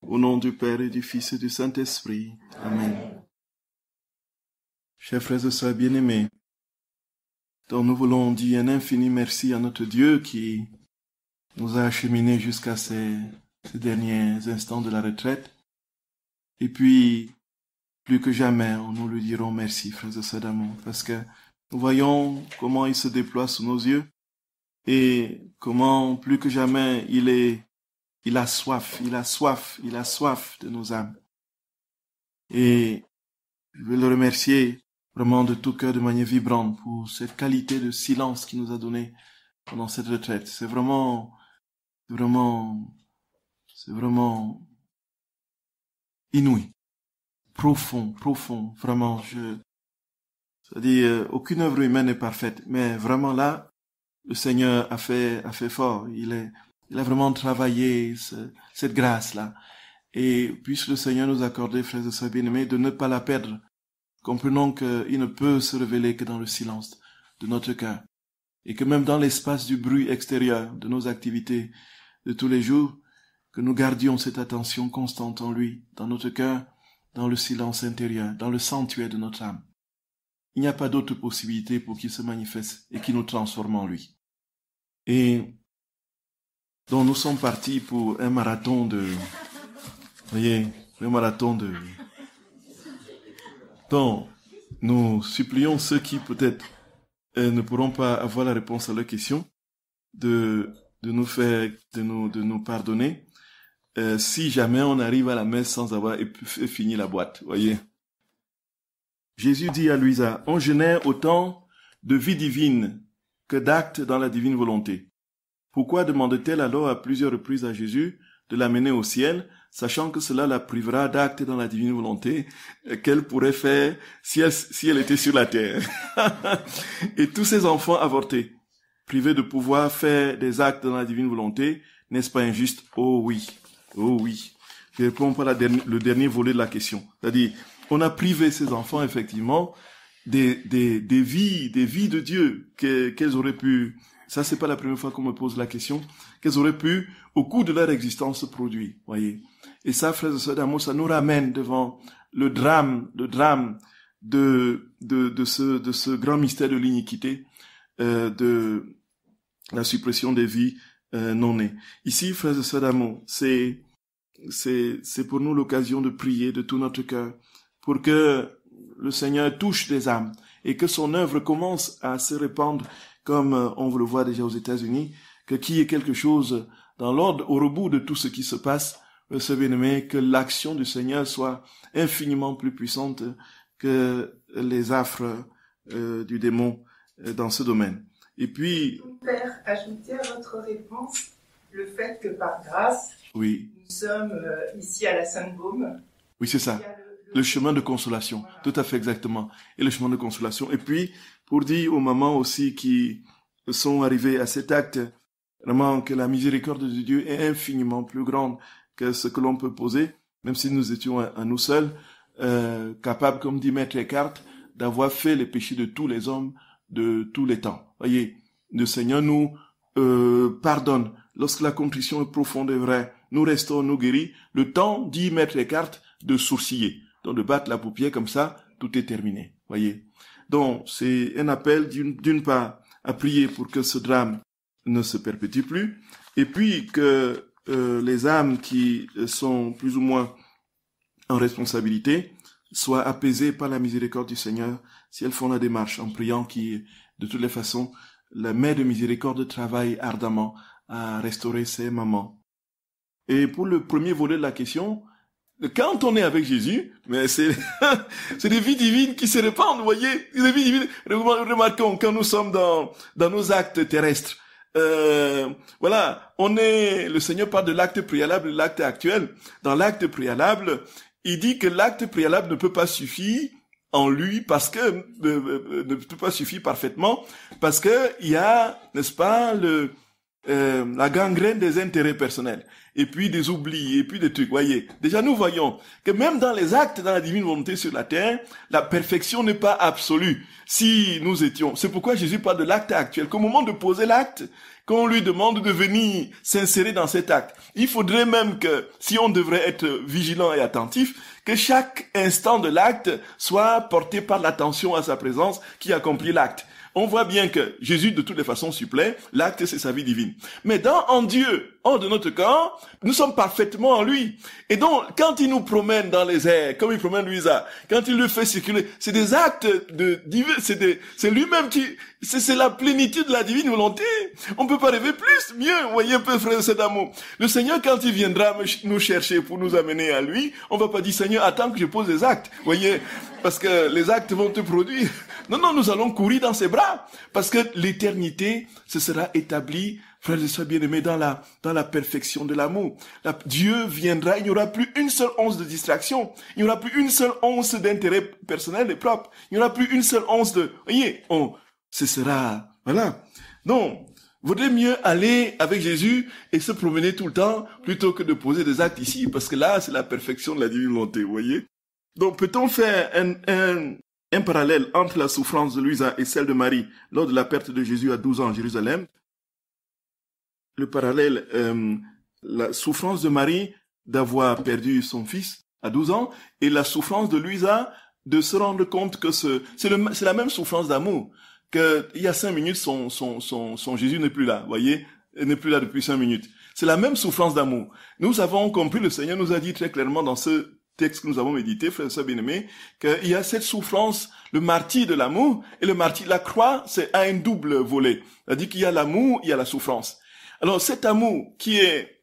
Au nom du Père et du Fils et du Saint-Esprit. Amen. Chers frères et sœurs bien-aimés, donc nous voulons dire un infini merci à notre Dieu qui nous a acheminés jusqu'à ces derniers instants de la retraite. Et puis, plus que jamais, nous lui dirons merci, frères et sœurs d'amour, parce que nous voyons comment il se déploie sous nos yeux et comment, plus que jamais, il a soif de nos âmes. Et je veux le remercier vraiment de tout cœur, de manière vibrante, pour cette qualité de silence qu'il nous a donné pendant cette retraite. C'est vraiment inouï, profond, vraiment. C'est-à-dire, aucune œuvre humaine n'est parfaite, mais vraiment là, le Seigneur a fait fort. Il a vraiment travaillé cette grâce-là. Et puisse le Seigneur nous accorder, frères et sœurs bien-aimés, de ne pas la perdre. Comprenons qu'il ne peut se révéler que dans le silence de notre cœur. Et que même dans l'espace du bruit extérieur de nos activités de tous les jours, que nous gardions cette attention constante en lui, dans notre cœur, dans le silence intérieur, dans le sanctuaire de notre âme. Il n'y a pas d'autre possibilité pour qu'il se manifeste et qu'il nous transforme en lui. Et donc nous sommes partis pour un marathon Donc, nous supplions ceux qui peut-être ne pourront pas avoir la réponse à leurs questions de nous pardonner si jamais on arrive à la messe sans avoir fini la boîte, voyez. Jésus dit à Luisa, on génère autant de vie divine que d'actes dans la divine volonté. Pourquoi demande-t-elle alors à plusieurs reprises à Jésus de l'amener au ciel, sachant que cela la privera d'actes dans la divine volonté qu'elle pourrait faire si elle était sur la terre. Et tous ces enfants avortés, privés de pouvoir faire des actes dans la divine volonté, n'est-ce pas injuste? Oh oui. Je réponds pas le dernier volet de la question. C'est-à-dire, on a privé ces enfants, effectivement, des vies de Dieu qu'elles auraient pu, ça c'est pas la première fois qu'on me pose la question, qu'elles auraient pu, au cours de leur existence, produire, voyez. Et ça, frères et sœurs d'amour, ça nous ramène devant le drame de ce grand mystère de l'iniquité, de la suppression des vies non nées. Ici, frères et sœurs d'amour, c'est pour nous l'occasion de prier de tout notre cœur pour que le Seigneur touche des âmes et que son œuvre commence à se répandre comme on le voit déjà aux États-Unis, qu'il y ait quelque chose dans l'ordre, au rebout de tout ce qui se passe, ce bien-aimé, que l'action du Seigneur soit infiniment plus puissante que les affres du démon dans ce domaine. Et puis... Père, ajoutez à votre réponse le fait que par grâce, oui, nous sommes ici à la Sainte-Baume. Oui, c'est ça. Le chemin de consolation. Voilà. Tout à fait exactement. Et le chemin de consolation. Et puis, pour dire aux mamans aussi qui sont arrivées à cet acte, vraiment que la miséricorde de Dieu est infiniment plus grande que ce que l'on peut poser, même si nous étions à nous seuls, capables, comme dit Maître Eckhart, d'avoir fait les péchés de tous les hommes de tous les temps. Voyez, le Seigneur nous pardonne. Lorsque la contrition est profonde et vraie, nous restons, nous guéris. Le temps, dit Maître Eckhart, de sourciller. Donc de battre la paupière comme ça, tout est terminé. Voyez. Donc c'est un appel d'une part à prier pour que ce drame ne se perpétue plus, et puis que les âmes qui sont plus ou moins en responsabilité soient apaisées par la miséricorde du Seigneur si elles font la démarche en priant qui, de toutes les façons, la main de miséricorde travaille ardemment à restaurer ces mamans. Et pour le premier volet de la question, quand on est avec Jésus, mais c'est des vies divines qui se répandent, vous voyez, des vies divines. Remarquons, quand nous sommes dans nos actes terrestres, voilà, le Seigneur parle de l'acte préalable et de l'acte actuel. Dans l'acte préalable, il dit que l'acte préalable ne peut pas suffire en lui parce que, ne peut pas suffire parfaitement parce que il y a, n'est-ce pas, la gangrène des intérêts personnels, et puis des oublis, et puis des trucs, voyez. Déjà, nous voyons que même dans les actes, dans la divine volonté sur la terre, la perfection n'est pas absolue. Si nous étions, c'est pourquoi Jésus parle de l'acte actuel, qu'au moment de poser l'acte, qu'on lui demande de venir s'insérer dans cet acte. Il faudrait même que, si on devrait être vigilant et attentif, que chaque instant de l'acte soit porté par l'attention à sa présence qui accomplit l'acte. On voit bien que Jésus, de toutes les façons, supplée. L'acte, c'est sa vie divine. Mais en Dieu, hors de notre corps, nous sommes parfaitement en lui. Et donc, quand il nous promène dans les airs, comme il promène Louisa, quand il le fait circuler, c'est des actes c'est lui-même c'est la plénitude de la divine volonté. On peut pas rêver plus, mieux. Vous voyez un peu, frère, cet amour. Le Seigneur, quand il viendra nous chercher pour nous amener à lui, on va pas dire, Seigneur, attends que je pose des actes. Vous voyez? Parce que les actes vont te produire. Non, nous allons courir dans ses bras. Parce que l'éternité, ce sera établi, frères et sœurs bien-aimés, dans la perfection de l'amour. Dieu viendra, il n'y aura plus une seule once de distraction. Il n'y aura plus une seule once d'intérêt personnel et propre. Il n'y aura plus une seule once de, voyez, ce sera, voilà. Donc, vaudrait mieux aller avec Jésus et se promener tout le temps plutôt que de poser des actes ici, parce que là, c'est la perfection de la divine volonté, vous voyez. Donc, peut-on faire un parallèle entre la souffrance de Louisa et celle de Marie lors de la perte de Jésus à 12 ans à Jérusalem? Le parallèle, la souffrance de Marie d'avoir perdu son fils à 12 ans et la souffrance de Louisa de se rendre compte que c'est la même souffrance d'amour. Que il y a 5 minutes, son Jésus n'est plus là, voyez, il n'est plus là depuis 5 minutes. C'est la même souffrance d'amour. Nous avons compris, le Seigneur nous a dit très clairement dans ce texte que nous avons médité, frères et sœurs bien-aimés, qu'il y a cette souffrance, le martyre de l'amour, et le martyre, la croix, c'est un double volet. C'est-à-dire qu'il y a l'amour, il y a la souffrance. Alors cet amour qui est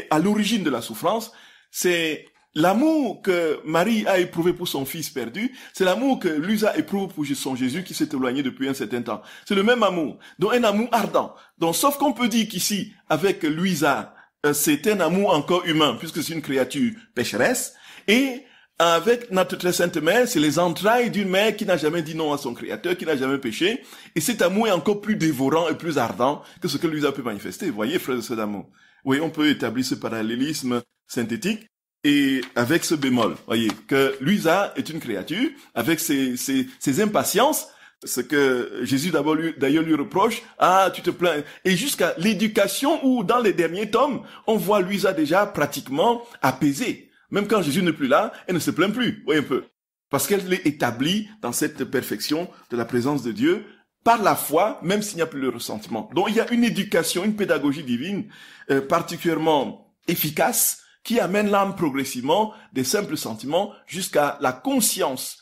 à l'origine de la souffrance, c'est l'amour que Marie a éprouvé pour son fils perdu, c'est l'amour que Louisa éprouve pour son Jésus qui s'est éloigné depuis un certain temps. C'est le même amour, donc un amour ardent. Donc sauf qu'on peut dire qu'ici, avec Louisa, c'est un amour encore humain, puisque c'est une créature pécheresse, et avec notre très sainte mère, c'est les entrailles d'une mère qui n'a jamais dit non à son créateur, qui n'a jamais péché, et cet amour est encore plus dévorant et plus ardent que ce que Louisa peut manifester. Vous voyez, frères et sœurs d'amour. Oui, on peut établir ce parallélisme synthétique, et avec ce bémol, voyez, que Louisa est une créature, avec ses impatiences, ce que Jésus d'ailleurs lui reproche, tu te plains, et jusqu'à l'éducation où dans les derniers tomes, on voit Louisa déjà pratiquement apaisée. Même quand Jésus n'est plus là, elle ne se plaint plus, voyez un peu. Parce qu'elle est établie dans cette perfection de la présence de Dieu, par la foi, même s'il n'y a plus le ressentiment. Donc il y a une éducation, une pédagogie divine particulièrement efficace, qui amène l'âme progressivement des simples sentiments jusqu'à la conscience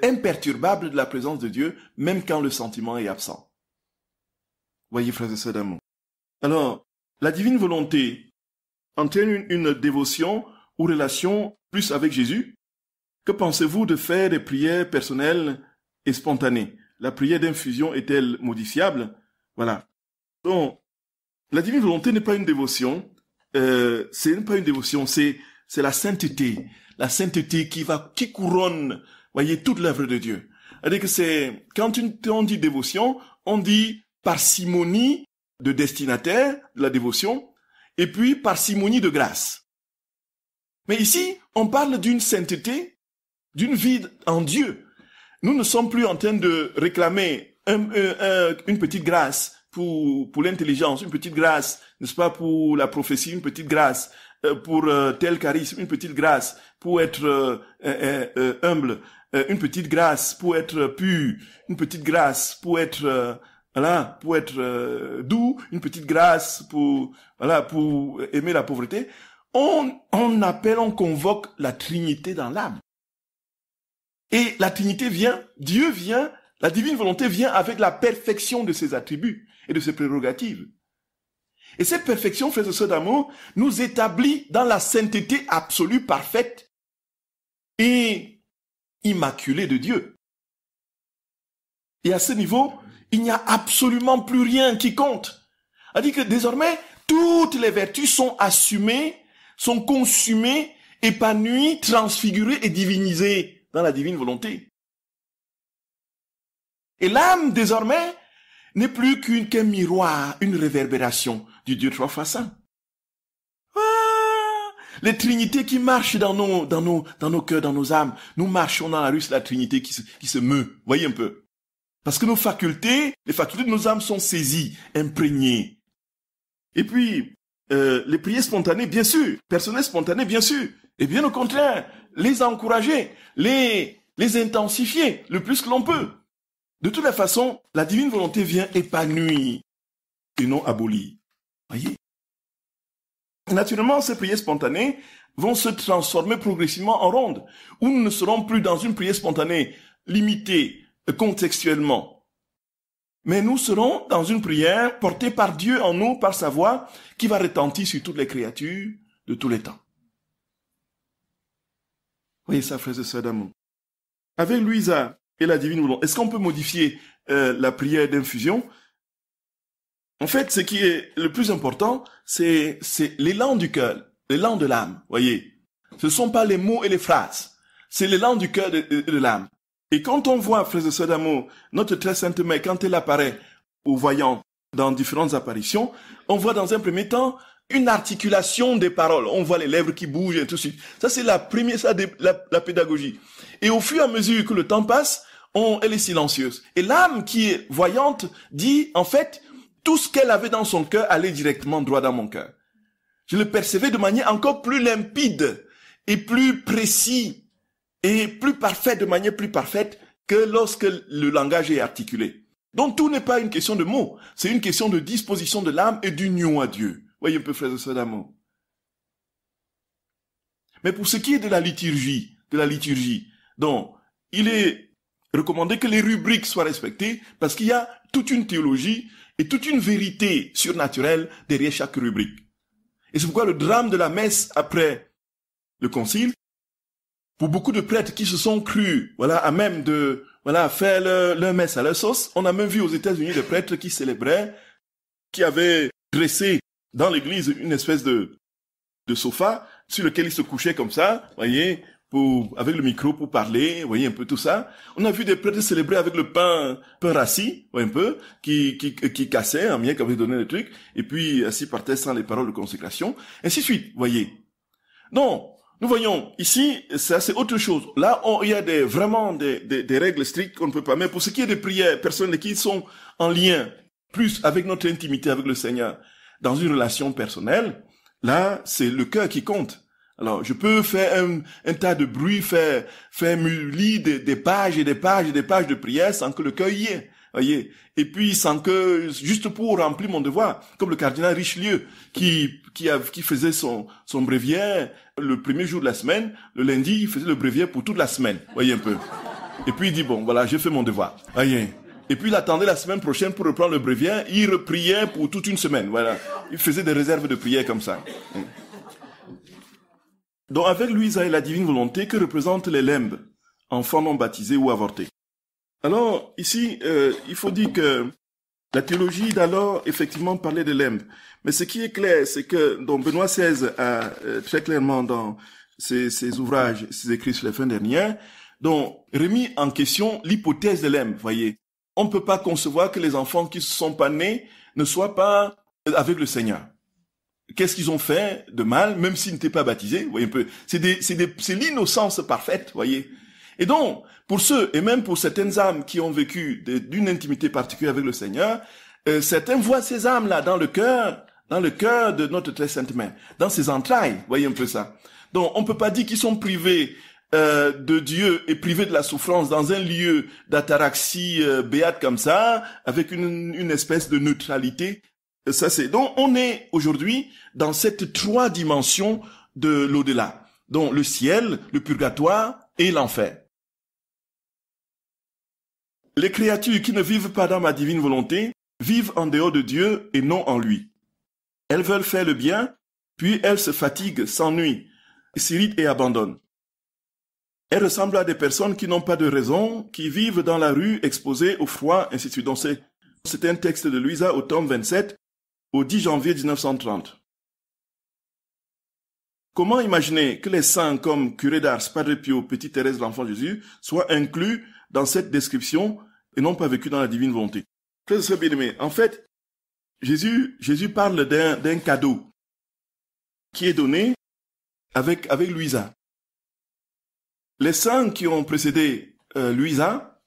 imperturbable de la présence de Dieu, même quand le sentiment est absent. Voyez, frères et sœurs d'amour. Alors, la divine volonté entraîne une dévotion ou relation plus avec Jésus. Que pensez-vous de faire des prières personnelles et spontanées? La prière d'infusion est-elle modifiable? Voilà. Donc, la divine volonté n'est pas une dévotion. C'est pas une dévotion, c'est la sainteté qui couronne, voyez, toute l'œuvre de Dieu. C'est-à-dire que c'est quand on dit dévotion, on dit parcimonie de destinataire de la dévotion et puis parcimonie de grâce. Mais ici, on parle d'une sainteté, d'une vie en Dieu. Nous ne sommes plus en train de réclamer une petite grâce pour l'intelligence, une petite grâce, n'est-ce pas, pour la prophétie, une petite grâce, pour tel charisme, une petite grâce, pour être humble, une petite grâce, pour être pur, une petite grâce, pour être doux, une petite grâce pour aimer la pauvreté. On convoque la Trinité dans l'âme. Et la Trinité vient, Dieu vient, la divine volonté vient avec la perfection de ses attributs et de ses prérogatives. Et cette perfection, frères et sœurs d'amour, nous établit dans la sainteté absolue, parfaite et immaculée de Dieu. Et à ce niveau, il n'y a absolument plus rien qui compte. C'est-à-dire que désormais, toutes les vertus sont assumées, sont consumées, épanouies, transfigurées et divinisées dans la divine volonté. Et l'âme, désormais, n'est plus qu'un miroir, une réverbération du Dieu trois fois saint. Les trinités qui marchent dans nos cœurs, dans nos âmes. Nous marchons dans la rue, c'est la Trinité qui se meut. Voyez un peu. Parce que nos facultés, les facultés de nos âmes sont saisies, imprégnées. Et puis, les prières spontanées, bien sûr, personnelles spontanées, bien sûr. Et bien au contraire, les encourager, les intensifier le plus que l'on peut. De toute façon, la divine volonté vient épanouir et non abolir. Voyez? Naturellement, ces prières spontanées vont se transformer progressivement en rondes, où nous ne serons plus dans une prière spontanée limitée contextuellement. Mais nous serons dans une prière portée par Dieu en nous, par sa voix, qui va retentir sur toutes les créatures de tous les temps. Voyez ça, frères et sœurs d'amour. Avec Louisa et la divine volonté, est-ce qu'on peut modifier la prière d'infusion? En fait, ce qui est le plus important, c'est l'élan du cœur, l'élan de l'âme, voyez. Ce ne sont pas les mots et les phrases, c'est l'élan du cœur de l'âme. Et quand on voit, frères et sœurs d'amour, notre très sainte mère, quand elle apparaît aux voyants dans différentes apparitions, on voit dans un premier temps une articulation des paroles. On voit les lèvres qui bougent et tout de suite. Ça, c'est la pédagogie. Et au fur et à mesure que le temps passe, elle est silencieuse. Et l'âme qui est voyante dit, en fait, tout ce qu'elle avait dans son cœur allait directement droit dans mon cœur. Je le percevais de manière encore plus limpide et plus précis et plus parfaite, de manière plus parfaite que lorsque le langage est articulé. Donc tout n'est pas une question de mots, c'est une question de disposition de l'âme et d'union à Dieu. Voyez un peu, frères et sœurs d'amour. Mais pour ce qui est de la liturgie, donc il est recommandé que les rubriques soient respectées parce qu'il y a toute une théologie et toute une vérité surnaturelle derrière chaque rubrique. Et c'est pourquoi le drame de la messe après le concile, pour beaucoup de prêtres qui se sont crus, à même de, faire leur messe à leur sauce, on a même vu aux États-Unis des prêtres qui célébraient, qui avaient dressé dans l'église une espèce de sofa sur lequel ils se couchaient comme ça, voyez, avec le micro pour parler, voyez un peu tout ça. On a vu des prêtres célébrer avec le pain rassis, voyez un peu, qui cassait, un mien qui avait donné le truc, et puis assis par terre sans les paroles de consécration, ainsi de suite, voyez. Non, nous voyons ici, ça c'est autre chose. Là, il y a vraiment des règles strictes qu'on ne peut pas. Mais pour ce qui est des prières personnelles qui sont en lien plus avec notre intimité avec le Seigneur, dans une relation personnelle, là, c'est le cœur qui compte. Alors, je peux faire un tas de bruit, faire lire des pages et des pages et des pages de prière sans que le cœur y est. Voyez, et puis sans que, juste pour remplir mon devoir, comme le cardinal Richelieu, qui faisait son bréviaire le premier jour de la semaine, le lundi, il faisait le bréviaire pour toute la semaine, voyez un peu. Et puis il dit, bon, voilà, j'ai fait mon devoir, voyez. Et puis il attendait la semaine prochaine pour reprendre le bréviaire, il repriait pour toute une semaine, voilà. Il faisait des réserves de prière comme ça. Donc avec Louisa et la divine volonté, que représentent les limbes, enfants non baptisés ou avortés? Alors, ici, il faut dire que la théologie d'alors, effectivement, parlait de limbes. Mais ce qui est clair, c'est que donc Benoît XVI a très clairement dans ses ouvrages, ses écrits sur les fins dernières, donc remis en question l'hypothèse de limbes, voyez. On ne peut pas concevoir que les enfants qui ne sont pas nés ne soient pas avec le Seigneur. Qu'est-ce qu'ils ont fait de mal, même s'ils n'étaient pas baptisés, voyez un peu. C'est l'innocence parfaite, voyez. Et donc, pour ceux, et même pour certaines âmes qui ont vécu d'une intimité particulière avec le Seigneur, certains voient ces âmes-là dans le cœur de notre très sainte mère, dans ses entrailles, voyez un peu ça. Donc, on peut pas dire qu'ils sont privés de Dieu et privés de la souffrance dans un lieu d'ataraxie béate comme ça, avec une espèce de neutralité. Ça c'est. Donc, on est aujourd'hui dans cette 3 dimensions de l'au-delà. Donc, le ciel, le purgatoire et l'enfer. Les créatures qui ne vivent pas dans ma divine volonté vivent en dehors de Dieu et non en lui. Elles veulent faire le bien, puis elles se fatiguent, s'ennuient, s'irritent et abandonnent. Elles ressemblent à des personnes qui n'ont pas de raison, qui vivent dans la rue, exposées au froid, ainsi de suite. Donc c'est un texte de Louisa au tome 27, au 10 janvier 1930. Comment imaginer que les saints comme Curé d'Ars, Padre Pio, Petite Thérèse de l'Enfant Jésus soient inclus dans cette description et non pas vécus dans la divine volonté? Frères et sœurs bien-aimés, en fait, Jésus parle d'un cadeau qui est donné avec Louisa. Les saints qui ont précédé Louisa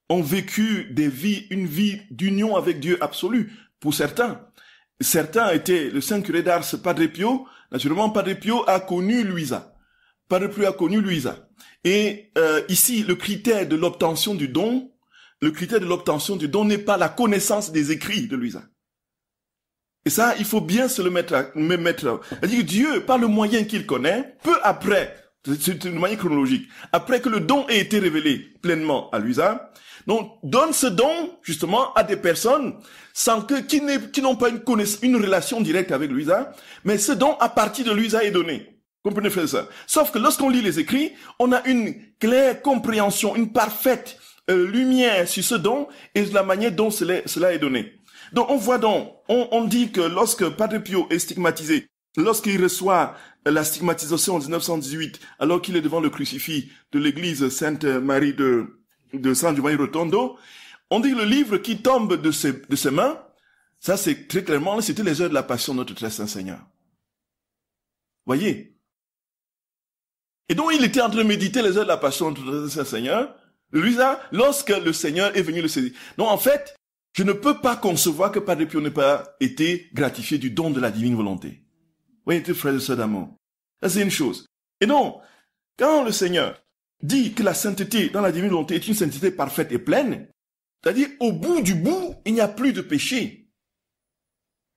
ont vécu une vie d'union avec Dieu absolu. Pour certains étaient le saint curé d'Ars, Padre Pio. Naturellement, Padre Pio a connu Luisa. Padre Pio a connu Luisa. Et ici, le critère de l'obtention du don n'est pas la connaissance des écrits de Luisa. Et ça, il faut bien se le mettre. C'est-à-dire que Dieu, par le moyen qu'il connaît, peu après, c'est une manière chronologique, après que le don ait été révélé pleinement à Luisa, donc donne ce don justement à des personnes qui n'ont pas une relation directe avec Luisa, mais ce don à partir de Luisa est donné. Comprenez, frère et sœurs? Sauf que lorsqu'on lit les écrits, on a une claire compréhension, une parfaite lumière sur ce don et de la manière dont cela est donné. Donc on dit que lorsque Padre Pio est stigmatisé, lorsqu'il reçoit la stigmatisation en 1918, alors qu'il est devant le crucifix de l'église Sainte Marie de San Giovanni Rotondo, on dit que le livre qui tombe de ses mains, ça c'est très clairement, c'était les heures de la passion de notre très saint Seigneur. Voyez? Et donc il était en train de méditer les heures de la passion de notre très saint Seigneur, Luisa, lorsque le Seigneur est venu le saisir. Donc en fait, je ne peux pas concevoir que Padre Pio n'ait pas été gratifié du don de la divine volonté. Voyez, frères et sœurs d'amour. Ça, c'est une chose. Et donc, quand le Seigneur dit que la sainteté dans la divine volonté est une sainteté parfaite et pleine, c'est-à-dire, au bout du bout, il n'y a plus de péché.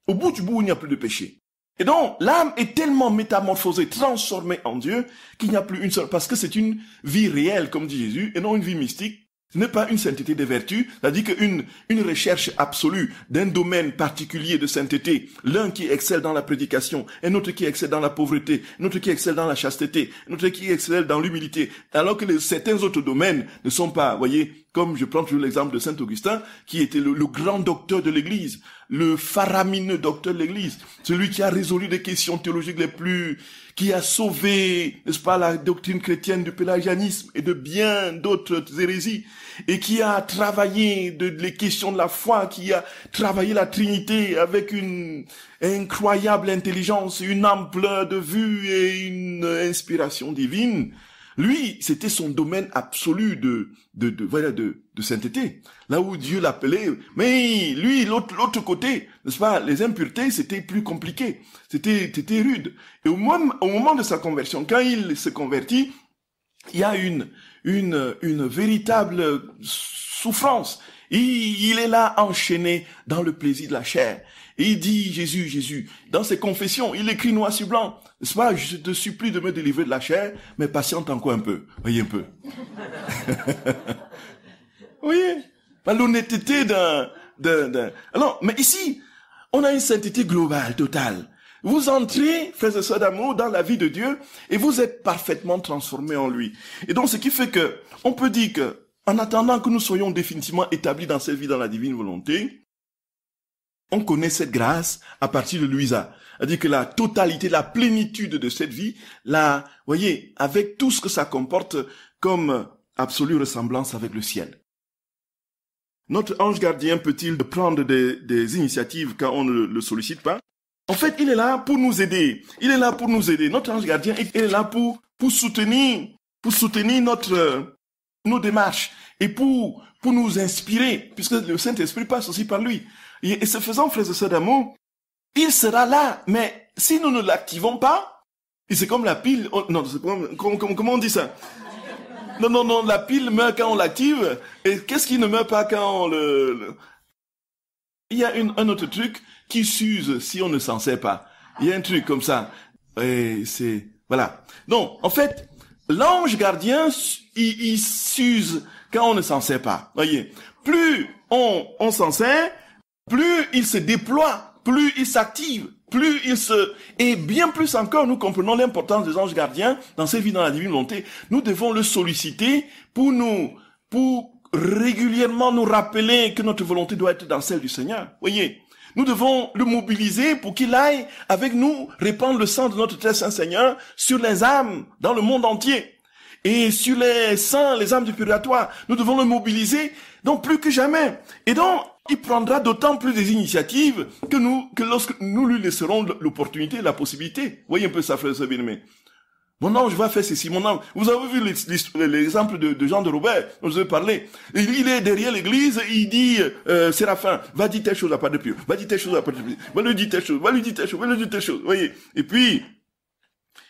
Au bout du bout, il n'y a plus de péché. Et donc, l'âme est tellement métamorphosée, transformée en Dieu, qu'il n'y a plus une seule, parce que c'est une vie réelle, comme dit Jésus, et non une vie mystique. Ce n'est pas une sainteté des vertus, c'est-à-dire qu'une recherche absolue d'un domaine particulier de sainteté, l'un qui excelle dans la prédication, un autre qui excelle dans la pauvreté, un autre qui excelle dans la chasteté, un autre qui excelle dans l'humilité, alors que certains autres domaines ne sont pas, voyez, comme je prends toujours l'exemple de Saint Augustin, qui était le grand docteur de l'Église, le faramineux docteur de l'Église, celui qui a résolu des questions théologiques qui a sauvé, n'est-ce pas, la doctrine chrétienne du pélagianisme et de bien d'autres hérésies, et qui a travaillé les questions de la foi, qui a travaillé la Trinité avec une incroyable intelligence, une ampleur de vue et une inspiration divine. Lui, c'était son domaine absolu de sainteté. Là où Dieu l'appelait. Mais lui, l'autre côté, n'est-ce pas, les impuretés, c'était plus compliqué. C'était rude. Et au moment de sa conversion, quand il se convertit, il y a une véritable souffrance. Il est là enchaîné dans le plaisir de la chair. Et il dit, Jésus, dans ses confessions, il écrit noir sur blanc, n'est-ce pas, je te supplie de me délivrer de la chair, mais patiente encore un peu. Voyez un peu. Voyez, l'honnêteté Alors, mais ici, on a une sainteté globale, totale. Vous entrez, frères et sœurs d'amour, dans la vie de Dieu, et vous êtes parfaitement transformés en lui. Et donc, ce qui fait que, on peut dire que, en attendant que nous soyons définitivement établis dans cette vie, dans la divine volonté, on connaît cette grâce à partir de Luisa. C'est-à-dire que la totalité, la plénitude de cette vie, voyez, avec tout ce que ça comporte comme absolue ressemblance avec le ciel. Notre ange gardien peut-il prendre des initiatives quand on ne le sollicite pas? En fait, il est là pour nous aider. Notre ange gardien, il est là pour soutenir nos démarches et pour nous inspirer, puisque le Saint-Esprit passe aussi par lui. Et ce faisant, frères et sœurs d'amour, il sera là, mais si nous ne l'activons pas, et c'est comme la pile, comment on dit ça? Non, la pile meurt quand on l'active, et qu'est-ce qui ne meurt pas quand on Il y a un autre truc qui s'use si on ne s'en sert pas. Il y a un truc comme ça, et voilà. Donc, en fait, l'ange gardien, il s'use quand on ne s'en sert pas. Voyez, plus on s'en sert, plus il se déploie, plus il s'active, et bien plus encore, nous comprenons l'importance des anges gardiens dans cette vie dans la divine volonté. Nous devons le solliciter pour régulièrement nous rappeler que notre volonté doit être dans celle du Seigneur. Voyez, nous devons le mobiliser pour qu'il aille avec nous répandre le sang de notre très saint Seigneur sur les âmes dans le monde entier. Et sur les saints, les âmes du purgatoire, nous devons le mobiliser, donc plus que jamais. Et donc, il prendra d'autant plus des initiatives que lorsque nous lui laisserons l'opportunité, la possibilité. Voyez un peu ça, frères et sœurs bien-aimés. Mon ange va faire ceci, mon ange. Vous avez vu l'exemple de Jean de Robert, dont je vous ai parlé. Il est derrière l'église, il dit, Séraphin, va dire telle chose à Padre Pio, va dire telle chose à Padre Pio, va lui dire telle chose, va lui dire telle chose, va lui dire telle chose, voyez. Et puis,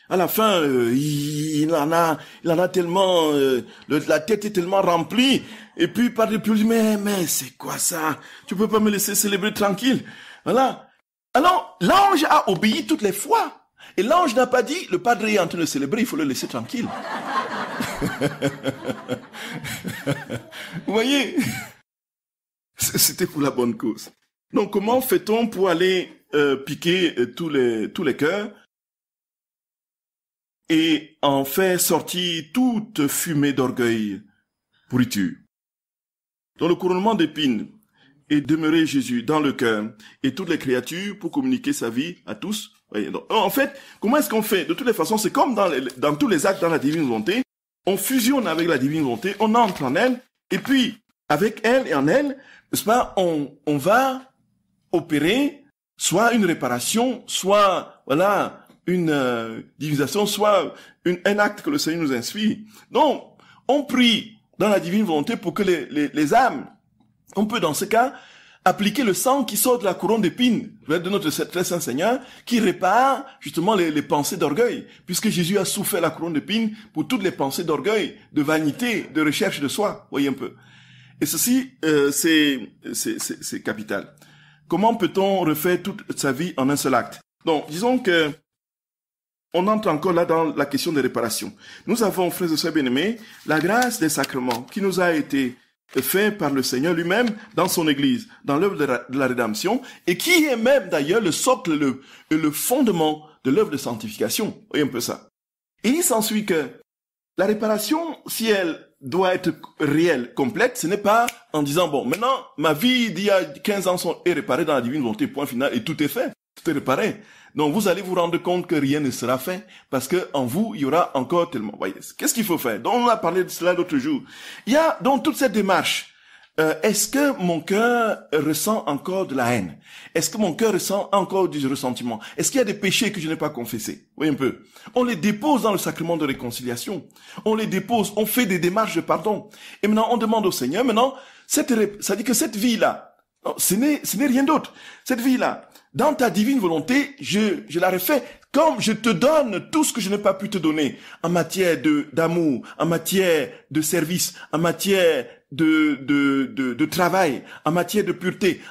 à la fin, il en a tellement, la tête est tellement remplie. Et puis, Padre Pio dit, mais c'est quoi ça? Tu peux pas me laisser célébrer tranquille? Voilà. Alors, l'ange a obéi toutes les fois. Et l'ange n'a pas dit, le padre est en train de célébrer, il faut le laisser tranquille. Vous voyez? C'était pour la bonne cause. Donc, comment fait-on pour aller piquer tous les cœurs et en faire sortir toute fumée d'orgueil, pourriture? Dans le couronnement d'épines et demeurer Jésus dans le cœur et toutes les créatures pour communiquer sa vie à tous. Oui, donc, en fait, comment est-ce qu'on fait? De toutes les façons, c'est comme dans tous les actes dans la divine volonté, on fusionne avec la divine volonté, on entre en elle, et puis, avec elle et en elle, n'est-ce pas, on va opérer soit une réparation, soit, voilà, une divinisation, soit un acte que le Seigneur nous inspire. Donc, on prie dans la divine volonté pour que les âmes, on peut dans ce cas appliquer le sang qui sort de la couronne d'épines de notre très saint Seigneur, qui répare justement les pensées d'orgueil, puisque Jésus a souffert la couronne d'épines pour toutes les pensées d'orgueil, de vanité, de recherche de soi, voyez un peu. Et ceci, c'est capital. Comment peut-on refaire toute sa vie en un seul acte? Donc, disons que on entre encore là dans la question des réparations. Nous avons, frères et sœurs bien-aimés, la grâce des sacrements qui nous a été fait par le Seigneur lui-même dans son Église, dans l'œuvre de la rédemption, et qui est même d'ailleurs le socle, le fondement de l'œuvre de sanctification. Vous voyez un peu ça. Et il s'ensuit que la réparation, si elle doit être réelle, complète, ce n'est pas en disant, bon, maintenant, ma vie d'il y a 15 ans est réparée dans la divine volonté, point final, et tout est fait, tout est réparé. Donc vous allez vous rendre compte que rien ne sera fait, parce que en vous, il y aura encore tellement. Voyez, qu'est-ce qu'il faut faire? Donc on a parlé de cela l'autre jour. Il y a dans toute cette démarche, est-ce que mon cœur ressent encore de la haine? Est-ce que mon cœur ressent encore du ressentiment? Est-ce qu'il y a des péchés que je n'ai pas confessés? Voyez un peu. On les dépose dans le sacrement de réconciliation. On les dépose, on fait des démarches de pardon. Et maintenant, on demande au Seigneur, maintenant, ça dit que cette vie-là, ce n'est rien d'autre. Cette vie-là, dans ta divine volonté, je la refais comme je te donne tout ce que je n'ai pas pu te donner en matière d'amour, en matière de service, en matière de travail, en matière de pureté,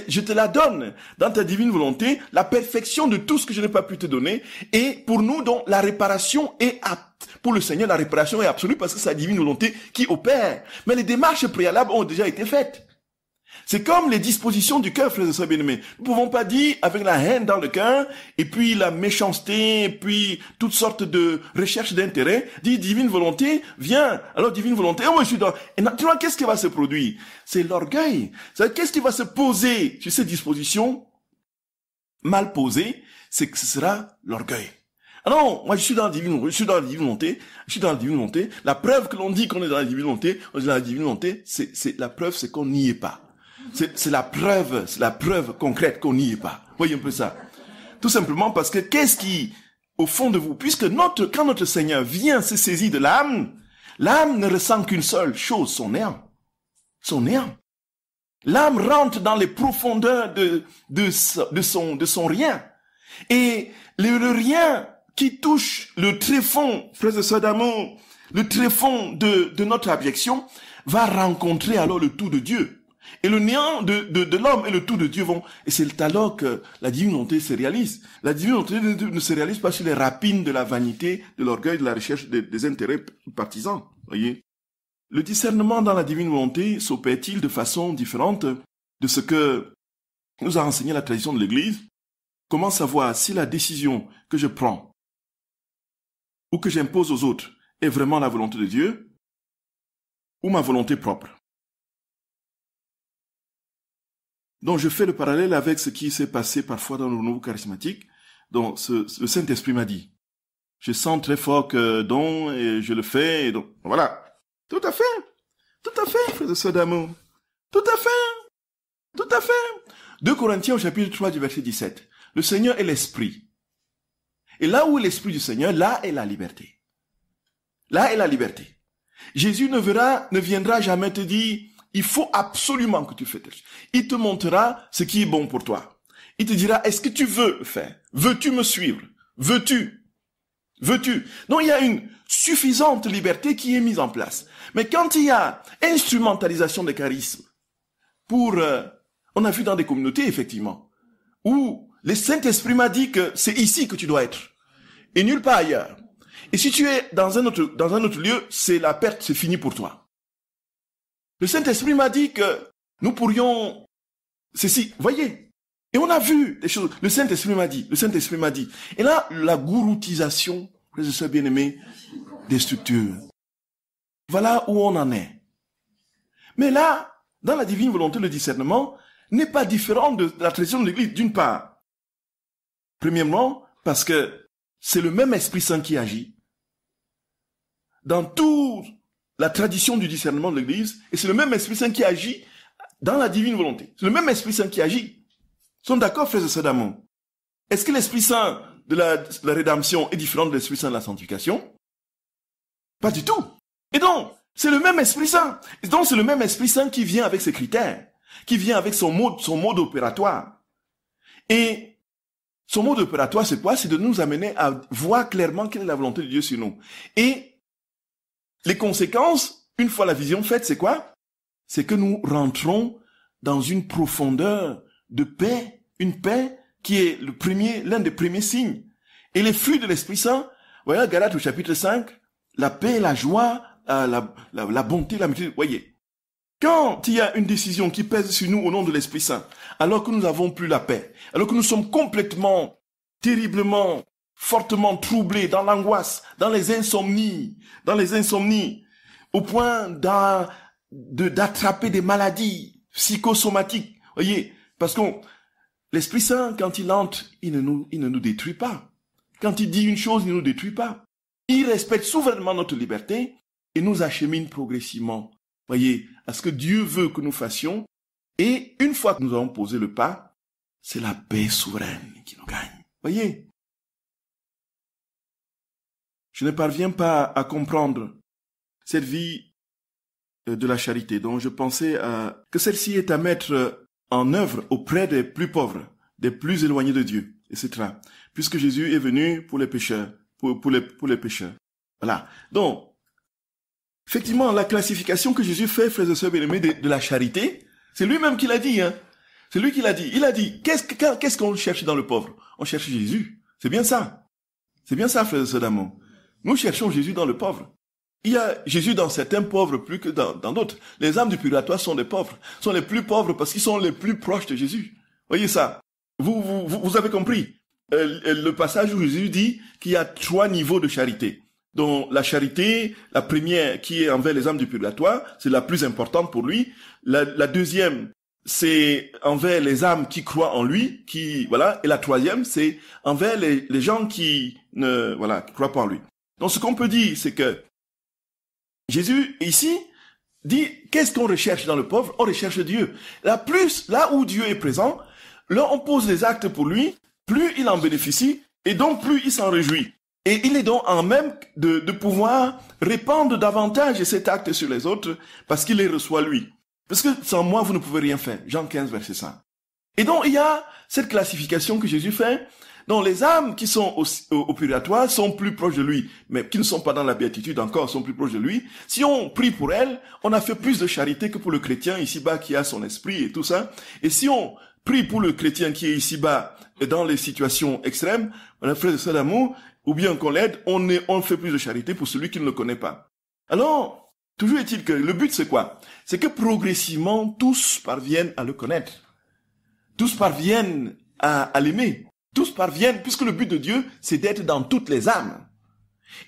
je te la donne dans ta divine volonté, la perfection de tout ce que je n'ai pas pu te donner. Et pour nous, donc, la réparation est pour le Seigneur, la réparation est absolue parce que c'est la divine volonté qui opère. Mais les démarches préalables ont déjà été faites. C'est comme les dispositions du cœur, frères et sœurs bien-aimés. Nous ne pouvons pas dire avec la haine dans le cœur, et puis la méchanceté, et puis toutes sortes de recherches d'intérêt, dire divine volonté, viens. Alors divine volonté, moi je suis dans... Et naturellement, qu'est-ce qui va se produire? C'est l'orgueil. Qu'est-ce qui va se poser sur ces dispositions mal posées? C'est que ce sera l'orgueil. Ah non, moi je suis dans la divine volonté, La preuve que l'on dit qu'on est dans la divine volonté, on est dans la divine volonté, la preuve c'est qu'on n'y est pas. C'est la preuve concrète qu'on n'y est pas. Voyez un peu ça. Tout simplement parce que qu'est-ce qui, au fond de vous, puisque quand notre Seigneur vient se saisir de l'âme ne ressent qu'une seule chose, son néant. Son néant. L'âme rentre dans les profondeurs de son rien. Et le rien qui touche le tréfonds, frères et sœurs d'amour, le tréfonds de notre abjection, va rencontrer alors le tout de Dieu. Et le néant de l'homme et le tout de Dieu vont... Et c'est alors que la divine volonté se réalise. La divine volonté ne se réalise pas sur les rapines de la vanité, de l'orgueil, de la recherche des intérêts partisans. Voyez. Le discernement dans la divine volonté s'opère-t-il de façon différente de ce que nous a enseigné la tradition de l'Église? Comment savoir si la décision que je prends ou que j'impose aux autres est vraiment la volonté de Dieu ou ma volonté propre? Donc je fais le parallèle avec ce qui s'est passé parfois dans le nouveau charismatique. Donc le Saint-Esprit m'a dit, je sens très fort que et je le fais, et donc voilà. Tout à fait, frères et sœurs d'amour. Tout à fait. 2 Corinthiens au chapitre 3 du verset 17. Le Seigneur est l'Esprit. Et là où est l'Esprit du Seigneur, là est la liberté. Là est la liberté. Jésus ne viendra jamais te dire, il faut absolument que tu fasses telle chose. Il te montrera ce qui est bon pour toi. Il te dira, est-ce que tu veux le faire? Veux-tu me suivre? Veux-tu? Donc il y a une suffisante liberté qui est mise en place. Mais quand il y a instrumentalisation des charismes, on a vu dans des communautés, effectivement, où le Saint-Esprit m'a dit que c'est ici que tu dois être, et nulle part ailleurs. Et si tu es dans un autre lieu, c'est la perte, c'est fini pour toi. Le Saint-Esprit m'a dit que nous pourrions, ceci, voyez. Et on a vu des choses. Le Saint-Esprit m'a dit. Et là, la gouroutisation, frères et sœurs bien-aimés, des structures. Voilà où on en est. Mais là, dans la divine volonté, le discernement n'est pas différent de la tradition de l'Église, d'une part. Premièrement, parce que c'est le même Esprit Saint qui agit dans toute la tradition du discernement de l'Église, et c'est le même Esprit Saint qui agit dans la divine volonté. C'est le même Esprit Saint qui agit. Ils sont d'accord, frères et sœurs d'amour? Est-ce que l'Esprit Saint de la rédemption est différent de l'Esprit Saint de la sanctification? Pas du tout. Et donc, c'est le même Esprit Saint. Et donc, c'est le même Esprit Saint qui vient avec ses critères, qui vient avec son mode opératoire. Et son mode opératoire, c'est quoi? C'est de nous amener à voir clairement quelle est la volonté de Dieu sur nous. Et les conséquences, une fois la vision faite, c'est quoi? C'est que nous rentrons dans une profondeur de paix, une paix qui est l'un des premiers signes. Et les fruits de l'Esprit Saint, voyez, Galates au chapitre 5, la paix, la joie, la bonté, la maîtrise, voyez. Quand il y a une décision qui pèse sur nous au nom de l'Esprit Saint, alors que nous n'avons plus la paix, alors que nous sommes complètement, terriblement, fortement troublés dans l'angoisse, dans les insomnies, au point d'attraper des maladies psychosomatiques, voyez, parce que l'Esprit Saint, quand il entre, il ne nous détruit pas. Quand il dit une chose, il ne nous détruit pas. Il respecte souverainement notre liberté et nous achemine progressivement, voyez, à ce que Dieu veut que nous fassions. Et une fois que nous avons posé le pas, c'est la paix souveraine qui nous gagne. Voyez, je ne parviens pas à comprendre cette vie de la charité, dont je pensais que celle-ci est à mettre en œuvre auprès des plus pauvres, des plus éloignés de Dieu, etc. Puisque Jésus est venu pour les pécheurs, pour les pécheurs. Voilà. Donc, effectivement, la classification que Jésus fait, frères et sœurs bien-aimés, de la charité, c'est lui-même qui l'a dit, hein. C'est lui qui l'a dit. Il a dit, qu'est-ce qu'on cherche dans le pauvre? On cherche Jésus. C'est bien ça. C'est bien ça, frères et sœurs d'amour. Nous cherchons Jésus dans le pauvre. Il y a Jésus dans certains pauvres plus que dans d'autres. Les âmes du purgatoire sont des pauvres, sont les plus pauvres parce qu'ils sont les plus proches de Jésus. Voyez ça. Vous avez compris. Le passage où Jésus dit qu'il y a 3 niveaux de charité. Donc la charité, la première qui est envers les âmes du purgatoire, c'est la plus importante pour lui. La deuxième, c'est envers les âmes qui croient en lui, voilà. Et la troisième, c'est envers les gens qui croient pas en lui. Donc ce qu'on peut dire, c'est que Jésus, ici, dit, qu'est-ce qu'on recherche dans le pauvre? On recherche Dieu. Là où Dieu est présent, là on pose les actes pour lui, plus il en bénéficie, et donc plus il s'en réjouit. Et il est donc en même de pouvoir répandre davantage cet acte sur les autres, parce qu'il les reçoit lui. Parce que sans moi, vous ne pouvez rien faire. Jean 15, verset 5. Et donc il y a cette classification que Jésus fait. Donc les âmes qui sont au purgatoire sont plus proches de lui, mais qui ne sont pas dans la béatitude encore, sont plus proches de lui. Si on prie pour elles, on a fait plus de charité que pour le chrétien ici-bas qui a son esprit et tout ça. Et si on prie pour le chrétien qui est ici-bas dans les situations extrêmes, on a frère de sœur d'amour, ou bien qu'on l'aide, on fait plus de charité pour celui qui ne le connaît pas. Alors, toujours est-il que le but c'est quoi? C'est que progressivement tous parviennent à le connaître. Tous parviennent à l'aimer. Tous parviennent, puisque le but de Dieu, c'est d'être dans toutes les âmes.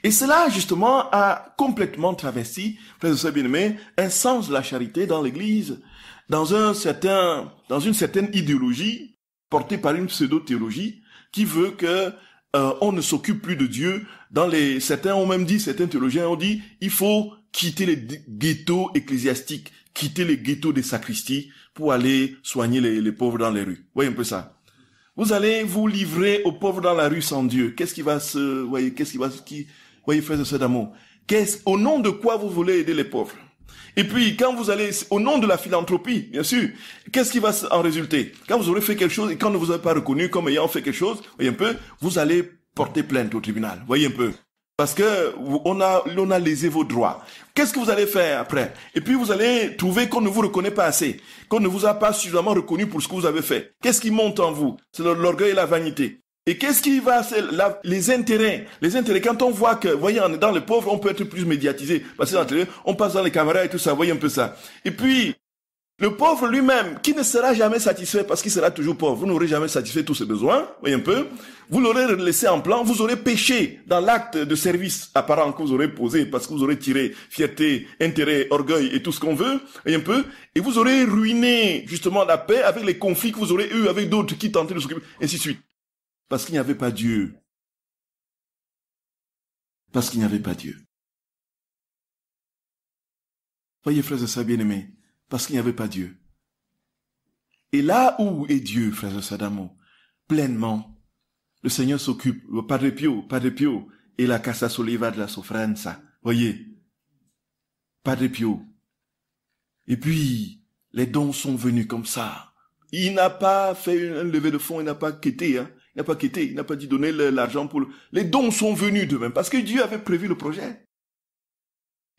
Et cela, justement, a complètement travesti, frères et sœurs bien-aimés, un sens de la charité dans l'Église, dans une certaine idéologie, portée par une pseudo-théologie, qui veut que on ne s'occupe plus de Dieu. Certains théologiens ont dit, il faut quitter les ghettos ecclésiastiques, quitter les ghettos des sacristies, pour aller soigner les pauvres dans les rues. Vous voyez un peu ça? Vous allez vous livrer aux pauvres dans la rue sans Dieu. Qu'est-ce qui va se, voyez, voyez, frères et sœurs d'amour, au nom de quoi vous voulez aider les pauvres? Et puis, quand vous allez, au nom de la philanthropie, bien sûr, qu'est-ce qui va en résulter? Quand vous aurez fait quelque chose et quand on ne vous a pas reconnu comme ayant fait quelque chose, voyez un peu, vous allez porter plainte au tribunal. Voyez un peu. Parce que on a lésé vos droits. Qu'est-ce que vous allez faire après? Et puis vous allez trouver qu'on ne vous reconnaît pas assez, qu'on ne vous a pas suffisamment reconnu pour ce que vous avez fait. Qu'est-ce qui monte en vous? C'est l'orgueil et la vanité. Et qu'est-ce qui va? C'est les intérêts. Les intérêts. Quand on voit que, voyez, dans les pauvres, on peut être plus médiatisé. Parce que dans la télé, on passe dans les caméras et tout ça. Voyez un peu ça. Et puis, le pauvre lui-même, qui ne sera jamais satisfait parce qu'il sera toujours pauvre, vous n'aurez jamais satisfait tous ses besoins, voyez un peu, vous l'aurez laissé en plan, vous aurez péché dans l'acte de service apparent que vous aurez posé parce que vous aurez tiré fierté, intérêt, orgueil et tout ce qu'on veut, voyez un peu, et vous aurez ruiné justement la paix avec les conflits que vous aurez eus avec d'autres qui tentaient de s'occuper, ainsi de suite. Parce qu'il n'y avait pas Dieu. Parce qu'il n'y avait pas Dieu. Voyez, frères et sœurs bien-aimés, parce qu'il n'y avait pas Dieu. Et là où est Dieu, frères et sœurs d'amour, pleinement, le Seigneur s'occupe, Padre Pio, et la Casa Soliva de la Sofranza. Voyez, Padre Pio. Et puis, les dons sont venus comme ça. Il n'a pas fait un levée de fonds, il n'a pas quitté, hein. Il n'a pas dit donner l'argent pour... Les dons sont venus de même, parce que Dieu avait prévu le projet.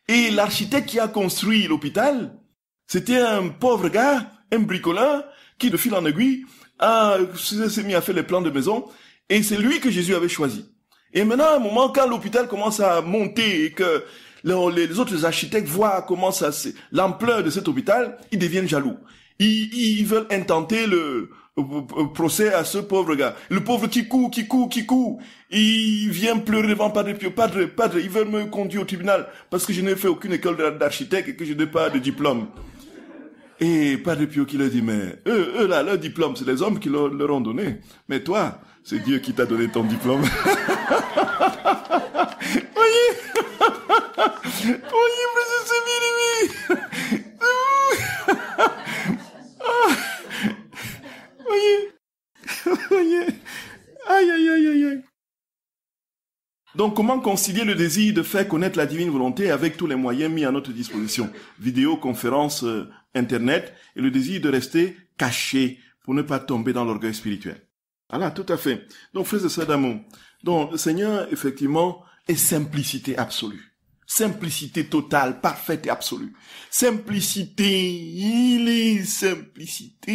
Et l'architecte qui a construit l'hôpital, c'était un pauvre gars, un bricoleur, qui de fil en aiguille s'est mis à faire les plans de maison, et c'est lui que Jésus avait choisi. Et maintenant, à un moment, quand l'hôpital commence à monter et que les autres architectes voient comment ça, l'ampleur de cet hôpital, ils deviennent jaloux. Ils veulent intenter le procès à ce pauvre gars. Le pauvre qui court. Il vient pleurer devant Padre Pio. Padre, ils veulent me conduire au tribunal parce que je n'ai fait aucune école d'architecte et que je n'ai pas de diplôme. Et Padre Pio qui leur dit, mais eux là, leur diplôme, c'est les hommes qui leur ont donné. Mais toi, c'est Dieu qui t'a donné ton diplôme. Voyez, mais c'est bien. Voyez. Aïe. Donc, comment concilier le désir de faire connaître la divine volonté avec tous les moyens mis à notre disposition? Vidéo, conférences, Internet, et le désir de rester caché pour ne pas tomber dans l'orgueil spirituel. Voilà, tout à fait. Donc, frères et sœurs d'amour, donc, le Seigneur, effectivement, est simplicité absolue. Simplicité totale, parfaite et absolue. Simplicité, il est simplicité.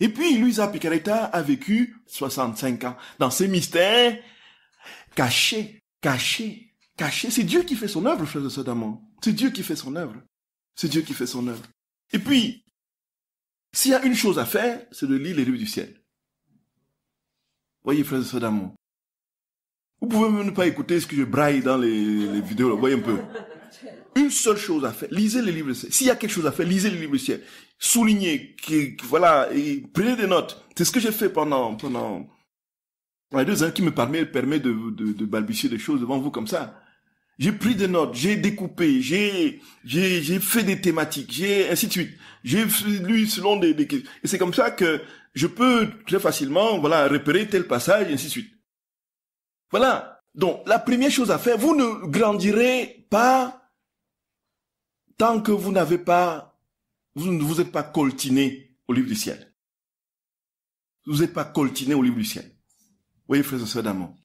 Et puis, Luisa Picaretta a vécu 65 ans dans ces mystères cachés. C'est Dieu qui fait son œuvre, frères et sœurs d'amour. C'est Dieu qui fait son œuvre. Et puis, s'il y a une chose à faire, c'est de lire les livres du ciel. Voyez, frères et sœurs d'amour. Vous pouvez même ne pas écouter ce que je braille dans les vidéos, là. Voyez un peu. Une seule chose à faire, lisez les livres du ciel. S'il y a quelque chose à faire, lisez les livres du ciel. Soulignez, voilà, et prenez des notes. C'est ce que j'ai fait pendant les 2 ans qui me permet de balbutier des choses devant vous comme ça. J'ai pris des notes, j'ai découpé, j'ai fait des thématiques, j'ai ainsi de suite. J'ai lu selon des et c'est comme ça que je peux très facilement, voilà, repérer tel passage, et ainsi de suite. Voilà. Donc, la première chose à faire, vous ne grandirez pas tant que vous n'avez pas, vous ne vous êtes pas coltiné au livre du ciel. Vous n'êtes pas coltiné au livre du ciel. Vous voyez, frères et sœurs d'amour.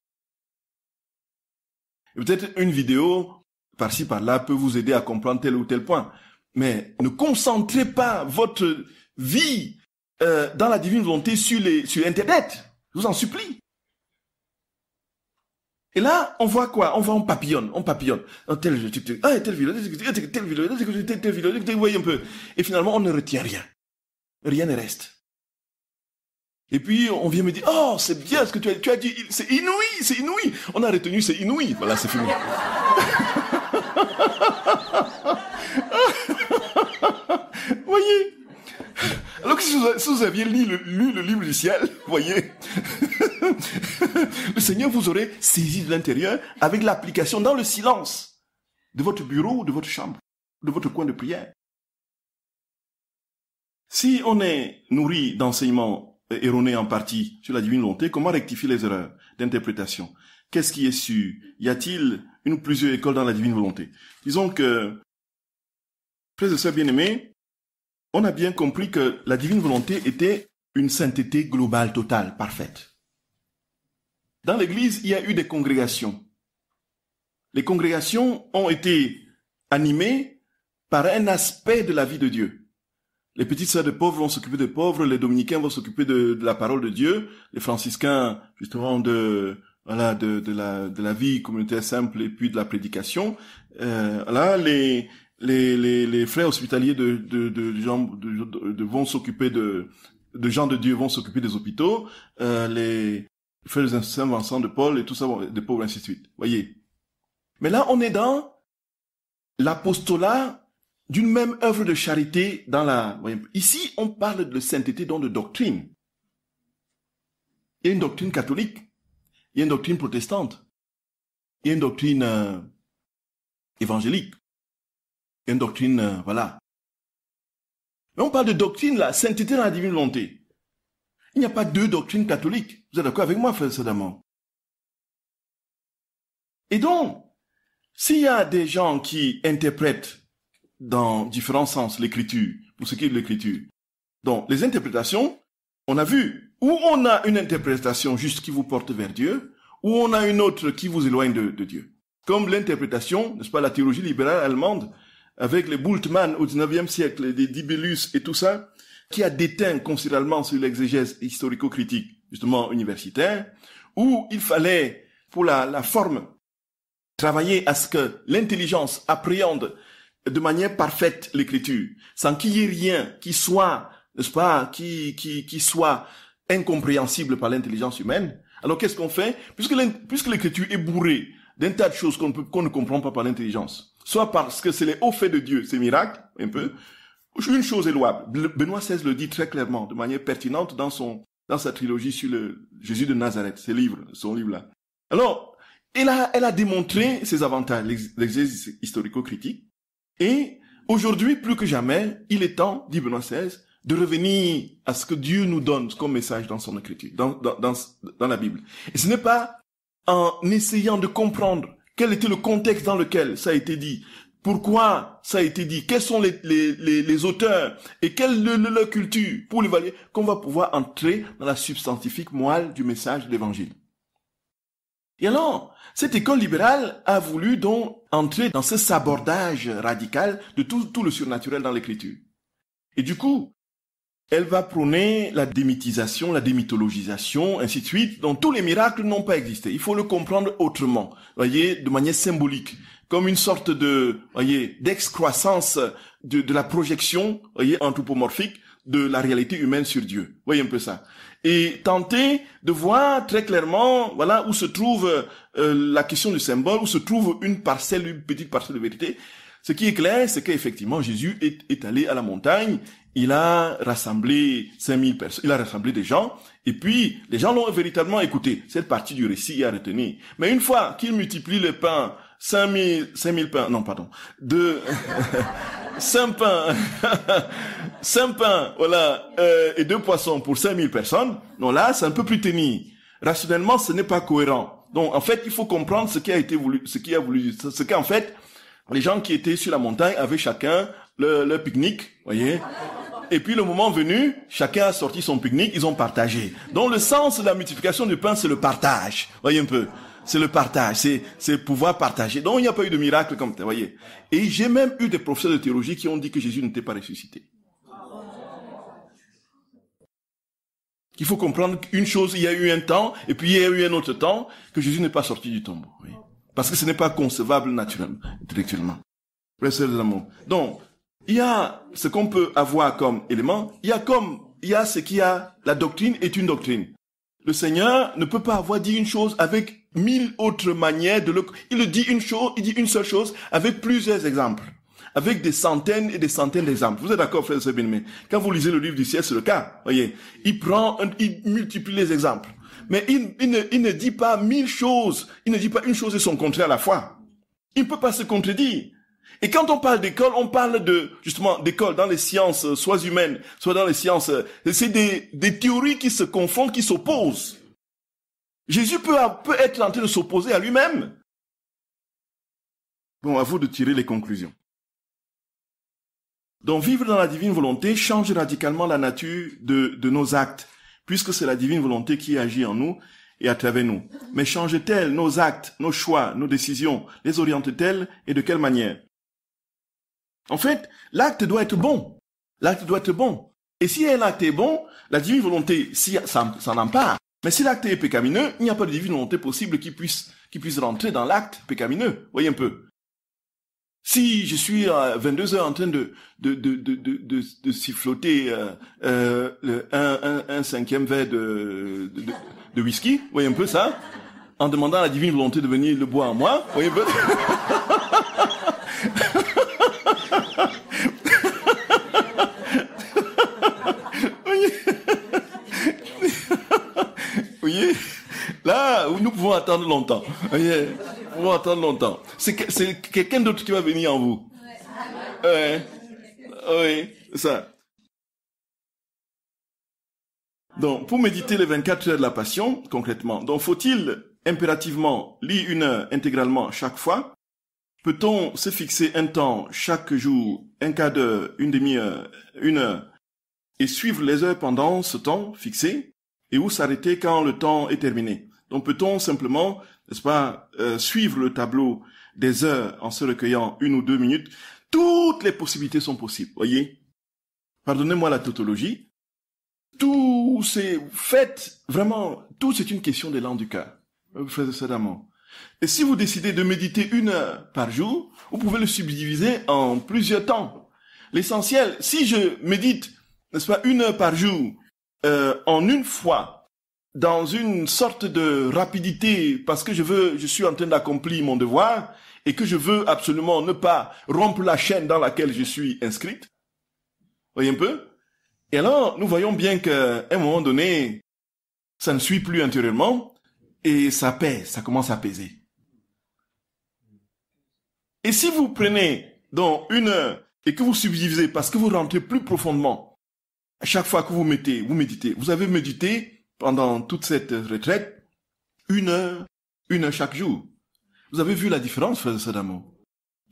Peut-être une vidéo, par-ci, par-là, peut vous aider à comprendre tel ou tel point. Mais ne concentrez pas votre vie dans la divine volonté sur Internet. Je vous en supplie. Et là, on voit quoi? On papillonne. Telle vidéo, vous voyez un peu. Et finalement, on ne retient rien. Rien ne reste. Et puis, on vient me dire, oh, c'est bien ce que tu as dit, c'est inouï. On a retenu, c'est inouï. Voilà, c'est fini. Voyez? Alors que si vous aviez lu le livre du ciel, voyez, le Seigneur vous aurait saisi de l'intérieur avec l'application dans le silence de votre bureau, de votre chambre, de votre coin de prière. Si on est nourri d'enseignements erronée en partie sur la divine volonté, comment rectifier les erreurs d'interprétation? Qu'est-ce qui est sûr? Y a-t-il une ou plusieurs écoles dans la divine volonté? Disons que, frères et sœurs bien-aimés, on a bien compris que la divine volonté était une sainteté globale, totale, parfaite. Dans l'Église, il y a eu des congrégations. Les congrégations ont été animées par un aspect de la vie de Dieu. Les petites sœurs de pauvres vont s'occuper des pauvres, les dominicains vont s'occuper de la parole de Dieu, les franciscains, justement, de la vie communautaire simple et puis de la prédication. Les frères hospitaliers vont s'occuper de gens de Dieu vont s'occuper des hôpitaux, les frères des Saint Vincent de Paul et tout ça, des pauvres, ainsi de suite. Voyez. Mais là, on est dans l'apostolat d'une même œuvre de charité Ici, on parle de sainteté, donc de doctrine. Il y a une doctrine catholique, il y a une doctrine protestante, il y a une doctrine évangélique, il y a une doctrine, voilà. Mais on parle de doctrine, la sainteté dans la divine volonté. Il n'y a pas deux doctrines catholiques. Vous êtes d'accord avec moi, frère Sadamon? Et donc, s'il y a des gens qui interprètent dans différents sens l'écriture, pour ce qui est de l'écriture, donc les interprétations, on a vu, où on a une interprétation juste qui vous porte vers Dieu, ou on a une autre qui vous éloigne de Dieu. Comme l'interprétation, n'est-ce pas, la théologie libérale allemande, avec les Bultmann au 19e siècle, les Dibelius et tout ça, qui a déteint considérablement sur l'exégèse historico-critique, justement universitaire, où il fallait, pour la forme, travailler à ce que l'intelligence appréhende de manière parfaite l'écriture, sans qu'il y ait rien qui soit, n'est-ce pas, qui soit incompréhensible par l'intelligence humaine. Alors qu'est-ce qu'on fait? Puisque l'écriture est bourrée d'un tas de choses qu'on ne comprend pas par l'intelligence, soit parce que c'est les hauts faits de Dieu, ces miracles, un peu. Une chose est louable. Benoît XVI le dit très clairement, de manière pertinente dans sa trilogie sur le Jésus de Nazareth, son livre-là. Alors, elle a démontré ses avantages, l'exégèse historico-critique. Et aujourd'hui, plus que jamais, il est temps, dit Benoît XVI, de revenir à ce que Dieu nous donne comme message dans son écriture, dans la Bible. Et ce n'est pas en essayant de comprendre quel était le contexte dans lequel ça a été dit, pourquoi ça a été dit, quels sont les auteurs et quelle est leur culture pour l'évaluer, qu'on va pouvoir entrer dans la substantifique moelle du message de l'évangile. Et alors, cette école libérale a voulu donc entrer dans ce sabordage radical de tout le surnaturel dans l'écriture. Et du coup, elle va prôner la démythisation, la démythologisation, ainsi de suite, dont tous les miracles n'ont pas existé. Il faut le comprendre autrement, voyez, de manière symbolique, comme une sorte de, voyez, d'excroissance de la projection, voyez, anthropomorphique de la réalité humaine sur Dieu. Voyez un peu ça. Et tenter de voir très clairement, voilà, où se trouve la question du symbole, où se trouve une petite parcelle de vérité. Ce qui est clair, c'est qu'effectivement, Jésus est allé à la montagne, il a rassemblé 5000 personnes, il a rassemblé des gens, et puis les gens l'ont véritablement écouté. Cette partie du récit est à retenir. Mais une fois qu'il multiplie les pains, 5000 pains, non, pardon, 5 pains, voilà, et 2 poissons pour 5000 personnes, non, là, c'est un peu plus tenir. Rationnellement, ce n'est pas cohérent. Donc, en fait, il faut comprendre ce qu'en fait, les gens qui étaient sur la montagne avaient chacun leur pique-nique, voyez. Et puis, le moment venu, chacun a sorti son pique-nique, ils ont partagé. Donc, le sens de la multiplication du pain, c'est le partage. Voyez un peu. C'est le partage, c'est pouvoir partager. Donc, il n'y a pas eu de miracle comme ça, voyez. Et j'ai même eu des professeurs de théologie qui ont dit que Jésus n'était pas ressuscité. Il faut comprendre qu'une chose, il y a eu un temps, et puis il y a eu un autre temps, que Jésus n'est pas sorti du tombeau. Oui. Parce que ce n'est pas concevable naturellement, intellectuellement. Frères de l'amour. Donc, il y a ce qu'on peut avoir comme élément, il y a ce qu'il y a, la doctrine est une doctrine. Le Seigneur ne peut pas avoir dit une chose avec 1000 autres manières il dit une seule chose avec plusieurs exemples. Avec des centaines et des centaines d'exemples. Vous êtes d'accord, frère et bien-aimé? Quand vous lisez le livre du ciel, c'est le cas. Voyez. Il multiplie les exemples. Mais il ne dit pas 1000 choses. Il ne dit pas une chose et son contraire à la fois. Il ne peut pas se contredire. Et quand on parle d'école, on parle justement d'école dans les sciences, soit humaines, soit dans les sciences. C'est des théories qui se confondent, qui s'opposent. Jésus peut être en train de s'opposer à lui-même. Bon, à vous de tirer les conclusions. Donc, vivre dans la divine volonté change radicalement la nature de nos actes, puisque c'est la divine volonté qui agit en nous et à travers nous. Mais change-t-elle nos actes, nos choix, nos décisions, les oriente-t-elle et de quelle manière? En fait, l'acte doit être bon. L'acte doit être bon. Et si un acte est bon, la divine volonté, si ça n'empare. Mais si l'acte est pécamineux, il n'y a pas de divine volonté possible qui puisse rentrer dans l'acte pécamineux. Voyez un peu. Si je suis à 22 heures en train de siffloter un cinquième verre de whisky, voyez un peu ça, en demandant à la divine volonté de venir le boire en moi, voyez un peu. Voyez, là, nous pouvons attendre longtemps. Voyez, nous pouvons attendre longtemps. C'est quelqu'un d'autre qui va venir en vous. Oui, ça. Donc, pour méditer les 24 heures de la Passion, concrètement, donc faut-il impérativement lire 1 heure intégralement chaque fois? Peut-on se fixer un temps chaque jour, un quart d'heure, une demi-heure, 1 heure, et suivre les heures pendant ce temps fixé, et où s'arrêter quand le temps est terminé? Donc peut-on simplement, n'est-ce pas, suivre le tableau des heures en se recueillant 1 ou 2 minutes? Toutes les possibilités sont possibles, voyez. Pardonnez-moi la tautologie. Tout c'est fait, vraiment, tout c'est une question d'élan du cœur. Vous faites ça d'amour. Et si vous décidez de méditer 1 heure par jour, vous pouvez le subdiviser en plusieurs temps. L'essentiel, si je médite, n'est-ce pas, 1 heure par jour, en une fois, dans une sorte de rapidité, parce que je suis en train d'accomplir mon devoir, et que je veux absolument ne pas rompre la chaîne dans laquelle je suis inscrite. Voyez un peu? Et alors, nous voyons bien qu'à un moment donné, ça ne suit plus intérieurement, et ça pèse, ça commence à peser. Et si vous prenez donc 1 heure, et que vous subdivisez, parce que vous rentrez plus profondément, à chaque fois que vous méditez, vous avez médité pendant toute cette retraite, 1 heure chaque jour. Vous avez vu la différence, frère Sadamo?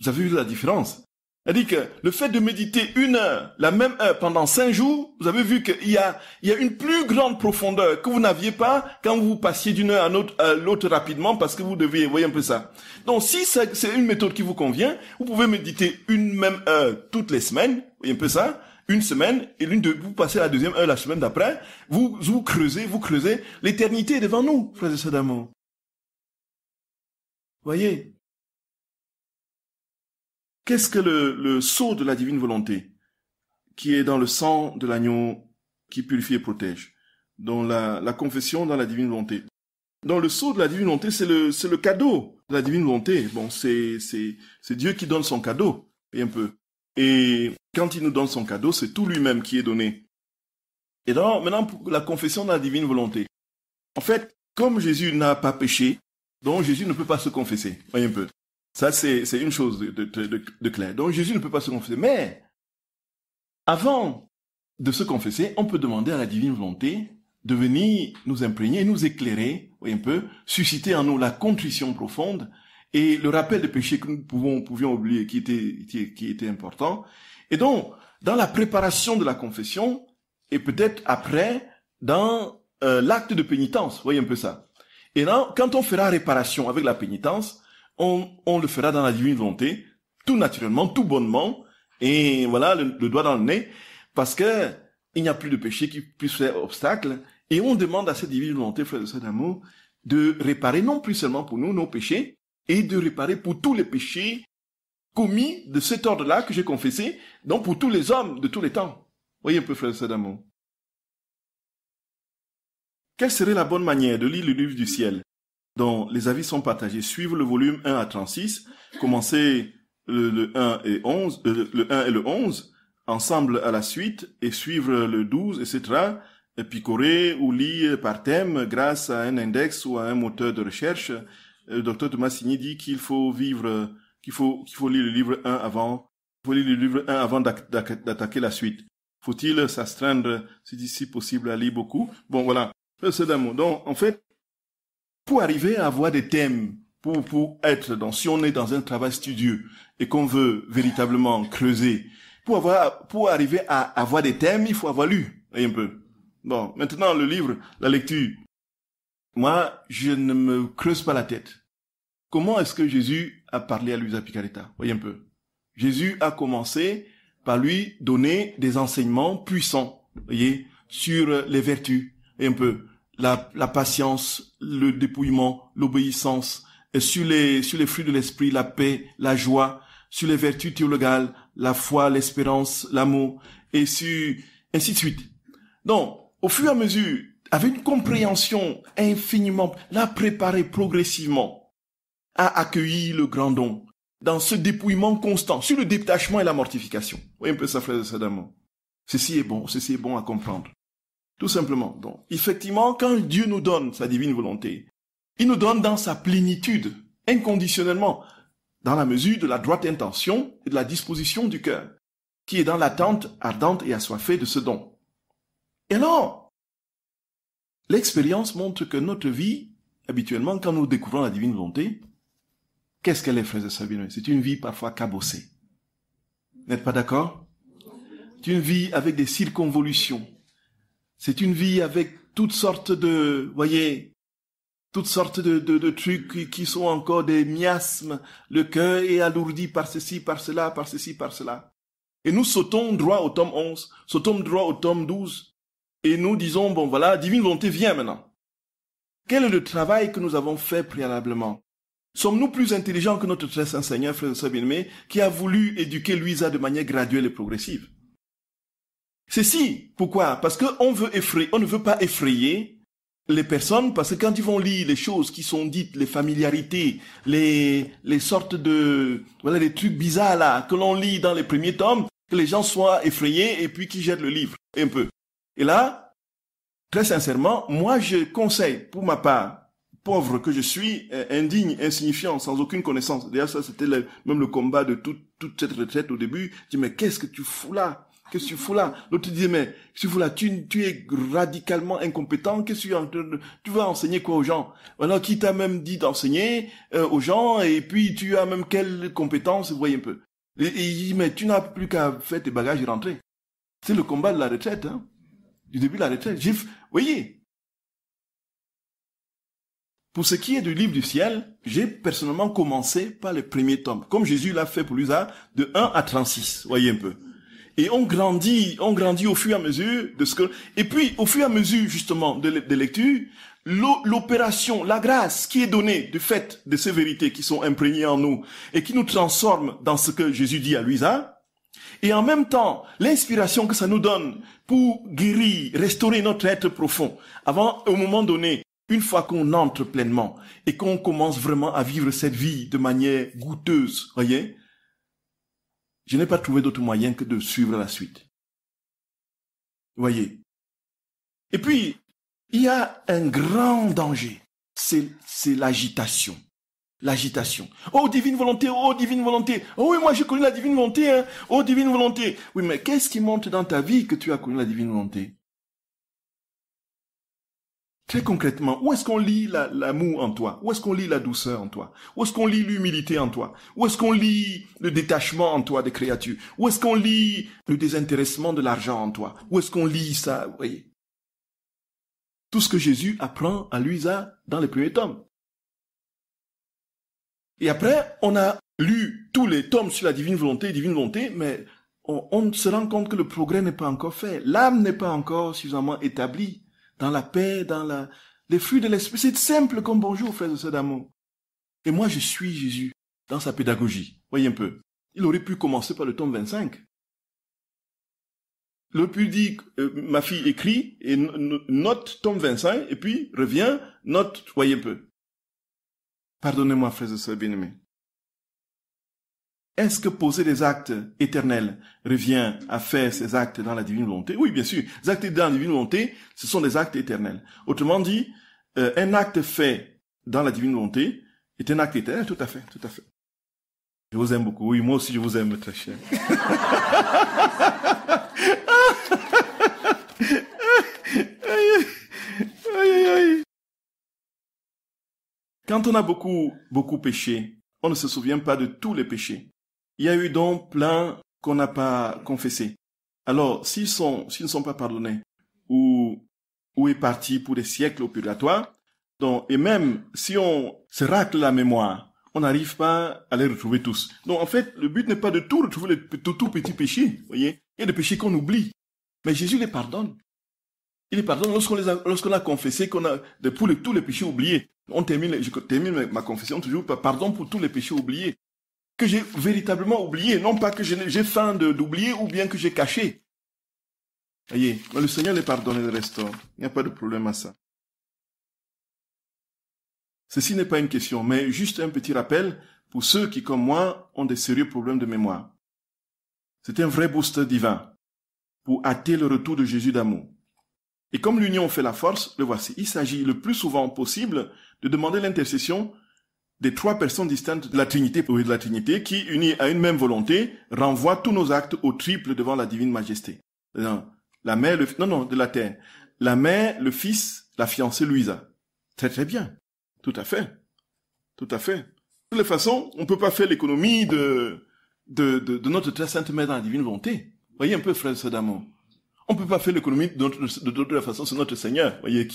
Vous avez vu la différence? C'est-à-dire que le fait de méditer 1 heure, la même heure pendant 5 jours, vous avez vu qu'il y a une plus grande profondeur que vous n'aviez pas quand vous passiez d'une heure à l'autre rapidement parce que vous deviez, voyez un peu ça. Donc si c'est une méthode qui vous convient, vous pouvez méditer une même heure toutes les semaines, voyez un peu ça, une semaine, et vous passez la deuxième heure la semaine d'après, vous creusez, l'éternité est devant nous, frères et sœurs d'amour. Voyez? Qu'est-ce que le sceau de la divine volonté, qui est dans le sang de l'agneau qui purifie et protège, dans la confession dans la divine volonté? Dans le sceau de la divine volonté, c'est le cadeau de la divine volonté. Bon, c'est Dieu qui donne son cadeau, et un peu. Et quand il nous donne son cadeau, c'est tout lui-même qui est donné. Et donc, maintenant, pour la confession de la divine volonté. En fait, comme Jésus n'a pas péché, donc Jésus ne peut pas se confesser. Voyez un peu. Ça, c'est une chose de clair. Donc, Jésus ne peut pas se confesser. Mais, avant de se confesser, on peut demander à la divine volonté de venir nous imprégner, nous éclairer, voyez un peu, susciter en nous la contrition profonde et le rappel des péchés que nous pouvions oublier qui était important. Et donc, dans la préparation de la confession, et peut-être après, dans l'acte de pénitence, voyez un peu ça. Et là, quand on fera réparation avec la pénitence, on le fera dans la divine volonté, tout naturellement, tout bonnement, et voilà, le doigt dans le nez, parce que il n'y a plus de péché qui puisse faire obstacle, et on demande à cette divine volonté, frères et sœurs d'amour, de réparer non plus seulement pour nous nos péchés, et de réparer pour tous les péchés commis de cet ordre-là que j'ai confessé, donc pour tous les hommes de tous les temps. Voyez un peu, frères et sœurs d'amour. Quelle serait la bonne manière de lire le livre du ciel, dont les avis sont partagés? Suivre le volume 1 à 36, commencer le 1 et 11, le 1 et le 11, ensemble à la suite, et suivre le 12, etc., et picorer ou lire par thème grâce à un index ou à un moteur de recherche. Le docteur Thomas Signy dit qu'il faut qu'il faut lire le livre 1 avant, d'attaquer la suite. Faut-il s'astreindre, si possible, à lire beaucoup? Bon, voilà. C'est d'amour. Donc, en fait, pour arriver à avoir des thèmes, pour être si on est dans un travail studieux et qu'on veut véritablement creuser, pour arriver à avoir des thèmes, il faut avoir lu, un peu. Bon, maintenant, le livre, la lecture. Moi, je ne me creuse pas la tête. Comment est-ce que Jésus a parlé à Luisa Picaretta? Voyez un peu. Jésus a commencé par lui donner des enseignements puissants, voyez, sur les vertus, et un peu, la patience, le dépouillement, l'obéissance, et sur les fruits de l'esprit, la paix, la joie, sur les vertus théologales, la foi, l'espérance, l'amour, et ainsi de suite. Donc, au fur et à mesure, avec une compréhension infiniment, l'a préparé progressivement à accueillir le grand don, dans ce dépouillement constant, sur le détachement et la mortification. Vous voyez un peu ça, frère de Sadamo. Ceci est bon à comprendre. Tout simplement. Donc, effectivement, quand Dieu nous donne sa divine volonté, il nous donne dans sa plénitude, inconditionnellement, dans la mesure de la droite intention et de la disposition du cœur, qui est dans l'attente ardente et assoiffée de ce don. Et alors, l'expérience montre que notre vie, habituellement, quand nous découvrons la divine volonté, qu'est-ce qu'elle est, frères et sœurs bien-aimés? C'est une vie parfois cabossée. N'êtes pas d'accord? C'est une vie avec des circonvolutions. C'est une vie avec toutes sortes de, voyez, toutes sortes de trucs qui sont encore des miasmes. Le cœur est alourdi par ceci, par cela, par ceci, par cela. Et nous sautons droit au tome 11, sautons droit au tome 12, et nous disons, bon voilà, divine volonté vient maintenant. Quel est le travail que nous avons fait préalablement? Sommes-nous plus intelligents que notre très saint Seigneur, frère et sœurs bien-aimés, qui a voulu éduquer Louisa de manière graduelle et progressive? C'est si. Pourquoi? Parce qu'on ne veut pas effrayer les personnes, parce que quand ils vont lire les choses qui sont dites, les familiarités, les sortes de, voilà, les trucs bizarres là, que l'on lit dans les premiers tomes, que les gens soient effrayés et puis qu'ils jettent le livre, un peu. Et là, très sincèrement, moi je conseille, pour ma part, pauvre que je suis, indigne, insignifiant, sans aucune connaissance. D'ailleurs, ça c'était même le combat de toute cette retraite au début. Je dis, mais qu'est-ce que tu fous là? Qu'est-ce que tu fous là? L'autre disait, mais qu'est-ce que tu fous là? Tu es radicalement incompétent. Qu'est-ce que tu vas enseigner quoi aux gens? Alors, qui t'a même dit d'enseigner aux gens, et puis tu as même quelle compétence, vous voyez un peu. Et il dit, mais tu n'as plus qu'à faire tes bagages et rentrer. C'est le combat de la retraite, hein. Du début de la retraite. Voyez. Pour ce qui est du livre du ciel, j'ai personnellement commencé par le premier tome, comme Jésus l'a fait pour Luisa, de 1 à 36, voyez un peu. Et on grandit au fur et à mesure de ce que, et puis au fur et à mesure justement de lecture, l'opération, la grâce qui est donnée du fait de ces vérités qui sont imprégnées en nous et qui nous transforment dans ce que Jésus dit à Luisa, et en même temps l'inspiration que ça nous donne pour guérir, restaurer notre être profond, avant, au moment donné, une fois qu'on entre pleinement et qu'on commence vraiment à vivre cette vie de manière goûteuse, voyez, je n'ai pas trouvé d'autre moyen que de suivre la suite. Voyez. Et puis, il y a un grand danger. C'est l'agitation. L'agitation. Oh, divine volonté, oh, divine volonté. Oh oui, moi j'ai connu la divine volonté, hein. Oh, divine volonté. Oui, mais qu'est-ce qui montre dans ta vie que tu as connu la divine volonté? Très concrètement, où est-ce qu'on lit l'amour en toi? Où est-ce qu'on lit la douceur en toi? Où est-ce qu'on lit l'humilité en toi? Où est-ce qu'on lit le détachement en toi des créatures? Où est-ce qu'on lit le désintéressement de l'argent en toi? Où est-ce qu'on lit ça? Vous voyez? Tout ce que Jésus apprend à Luisa dans les premiers tomes. Et après, on a lu tous les tomes sur la divine volonté, mais on se rend compte que le progrès n'est pas encore fait. L'âme n'est pas encore suffisamment établie dans la paix, dans les fruits de l'esprit. C'est simple comme bonjour, frères et sœurs d'amour. Et moi, je suis Jésus dans sa pédagogie. Voyez un peu. Il aurait pu commencer par le tome 25. Il aurait pu dire, ma fille écrit, et note tome 25, et puis revient, note, voyez un peu. Pardonnez-moi, frères et sœurs bien-aimés. Est-ce que poser des actes éternels revient à faire ces actes dans la divine volonté? Oui, bien sûr. Les actes dans la divine volonté, ce sont des actes éternels. Autrement dit, un acte fait dans la divine volonté est un acte éternel, tout à fait, tout à fait. Je vous aime beaucoup. Oui, moi aussi je vous aime, très cher. Quand on a beaucoup péché, on ne se souvient pas de tous les péchés. Il y a eu donc plein qu'on n'a pas confessé. Alors, s'ils ne sont pas pardonnés, ou est parti pour des siècles au purgatoire, donc, et même si on se racle la mémoire, on n'arrive pas à les retrouver tous. Donc, en fait, le but n'est pas de tout retrouver les tout petits péchés, voyez. Il y a des péchés qu'on oublie. Mais Jésus les pardonne. Il les pardonne lorsqu'on a confessé pour tous les péchés oubliés. Je termine ma confession toujours par pardon pour tous les péchés oubliés. Que j'ai véritablement oublié. Non pas que j'ai faim d'oublier ou bien que j'ai caché. Voyez, mais le Seigneur les pardonne et les restaure. Il n'y a pas de problème à ça. Ceci n'est pas une question, mais juste un petit rappel pour ceux qui, comme moi, ont des sérieux problèmes de mémoire. C'est un vrai booster divin pour hâter le retour de Jésus d'amour. Et comme l'union fait la force, le voici. Il s'agit le plus souvent possible de demander l'intercession des trois personnes distinctes de la Trinité qui, unies à une même volonté, renvoient tous nos actes au triple devant la divine majesté. La mère, de la terre. La mère, le fils, la fiancée Louisa. Très très bien. Tout à fait. Tout à fait. De toutes les façons, on ne peut pas faire l'économie de notre très sainte mère dans la divine volonté. Voyez un peu, frères et sœurs d'amour. On ne peut pas faire l'économie de toute façon, c'est notre Seigneur, voyez.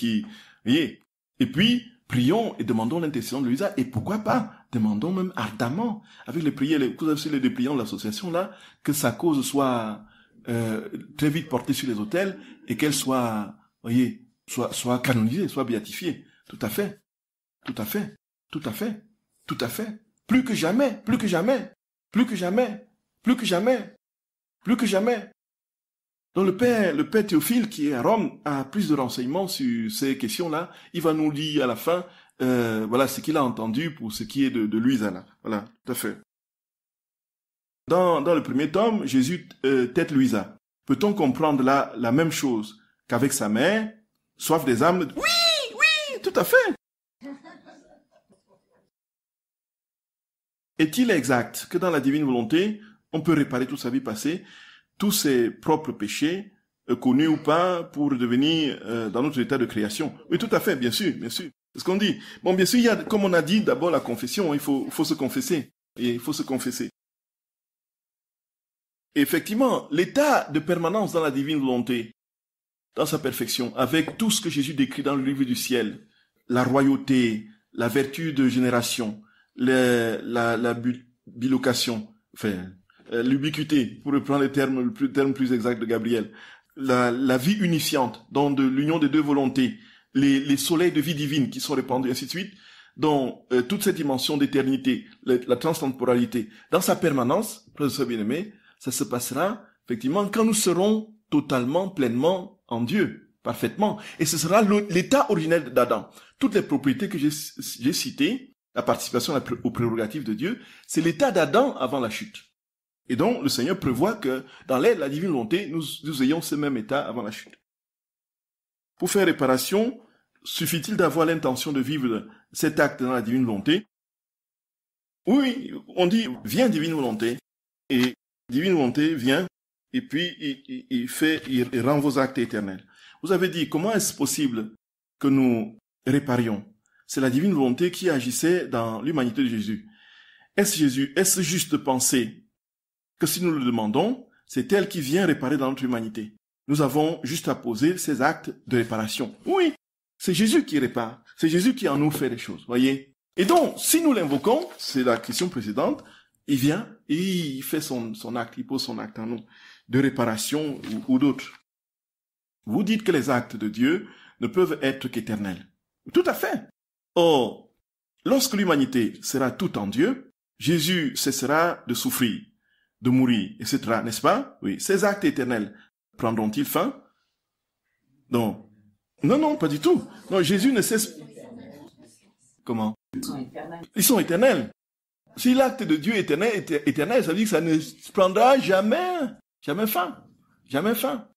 Et puis, prions et demandons l'intercession de Louisa. Et pourquoi pas, demandons même ardemment, avec les prières, les dépliants de l'association là, que sa cause soit très vite portée sur les autels et qu'elle soit, voyez, soit canonisée, soit béatifiée. Tout à fait. Tout à fait. Tout à fait. Tout à fait. Plus que jamais. Plus que jamais. Plus que jamais. Plus que jamais. Plus que jamais. Donc le père Théophile, qui est à Rome, a plus de renseignements sur ces questions-là. Il va nous dire à la fin, voilà ce qu'il a entendu pour ce qui est de Louisa là. Voilà, tout à fait. Dans le premier tome, Jésus tête Louisa. Peut-on comprendre là la même chose qu'avec sa mère, soif des âmes? Oui, tout à fait. Est-il exact que dans la divine volonté, on peut réparer toute sa vie passée, tous ses propres péchés, connus ou pas, pour devenir dans notre état de création? Oui, tout à fait, bien sûr, bien sûr. C'est ce qu'on dit. Bon, bien sûr, il y a, comme on a dit, d'abord la confession, il faut se confesser. Et il faut se confesser. Et effectivement, l'état de permanence dans la divine volonté, dans sa perfection, avec tout ce que Jésus décrit dans le livre du ciel, la royauté, la vertu de génération, la bilocation, enfin, l'ubiquité, pour reprendre le terme plus exact de Gabriel, la vie unifiante, dans l'union des deux volontés, les soleils de vie divine qui sont répandus, ainsi de suite, dans toute cette dimension d'éternité, la transtemporalité, dans sa permanence, frères bien-aimés, ça se passera effectivement quand nous serons totalement, pleinement en Dieu, parfaitement. Et ce sera l'état originel d'Adam. Toutes les propriétés que j'ai citées, la participation aux prérogatives de Dieu, c'est l'état d'Adam avant la chute. Et donc, le Seigneur prévoit que dans la divine volonté, nous ayons ce même état avant la chute. Pour faire réparation, suffit-il d'avoir l'intention de vivre cet acte dans la divine volonté? Oui, on dit, viens divine volonté. Et divine volonté vient, et puis il rend vos actes éternels. Vous avez dit, comment est-ce possible que nous réparions? C'est la divine volonté qui agissait dans l'humanité de Jésus. Est-ce juste de penser que si nous le demandons, c'est elle qui vient réparer dans notre humanité? Nous avons juste à poser ces actes de réparation. Oui, c'est Jésus qui répare. C'est Jésus qui en nous fait les choses, voyez. Et donc, si nous l'invoquons, c'est la question précédente, il vient et il fait son acte, il pose son acte en nous, de réparation ou d'autres. Vous dites que les actes de Dieu ne peuvent être qu'éternels. Tout à fait. Or, lorsque l'humanité sera toute en Dieu, Jésus cessera de souffrir, de mourir, etc., n'est-ce pas? Oui. Ces actes éternels prendront-ils fin? Non. Non, pas du tout. Non, Jésus ne cesse... Comment? Ils sont éternels. Si l'acte de Dieu est éternel, ça veut dire que ça ne prendra jamais fin. Jamais fin.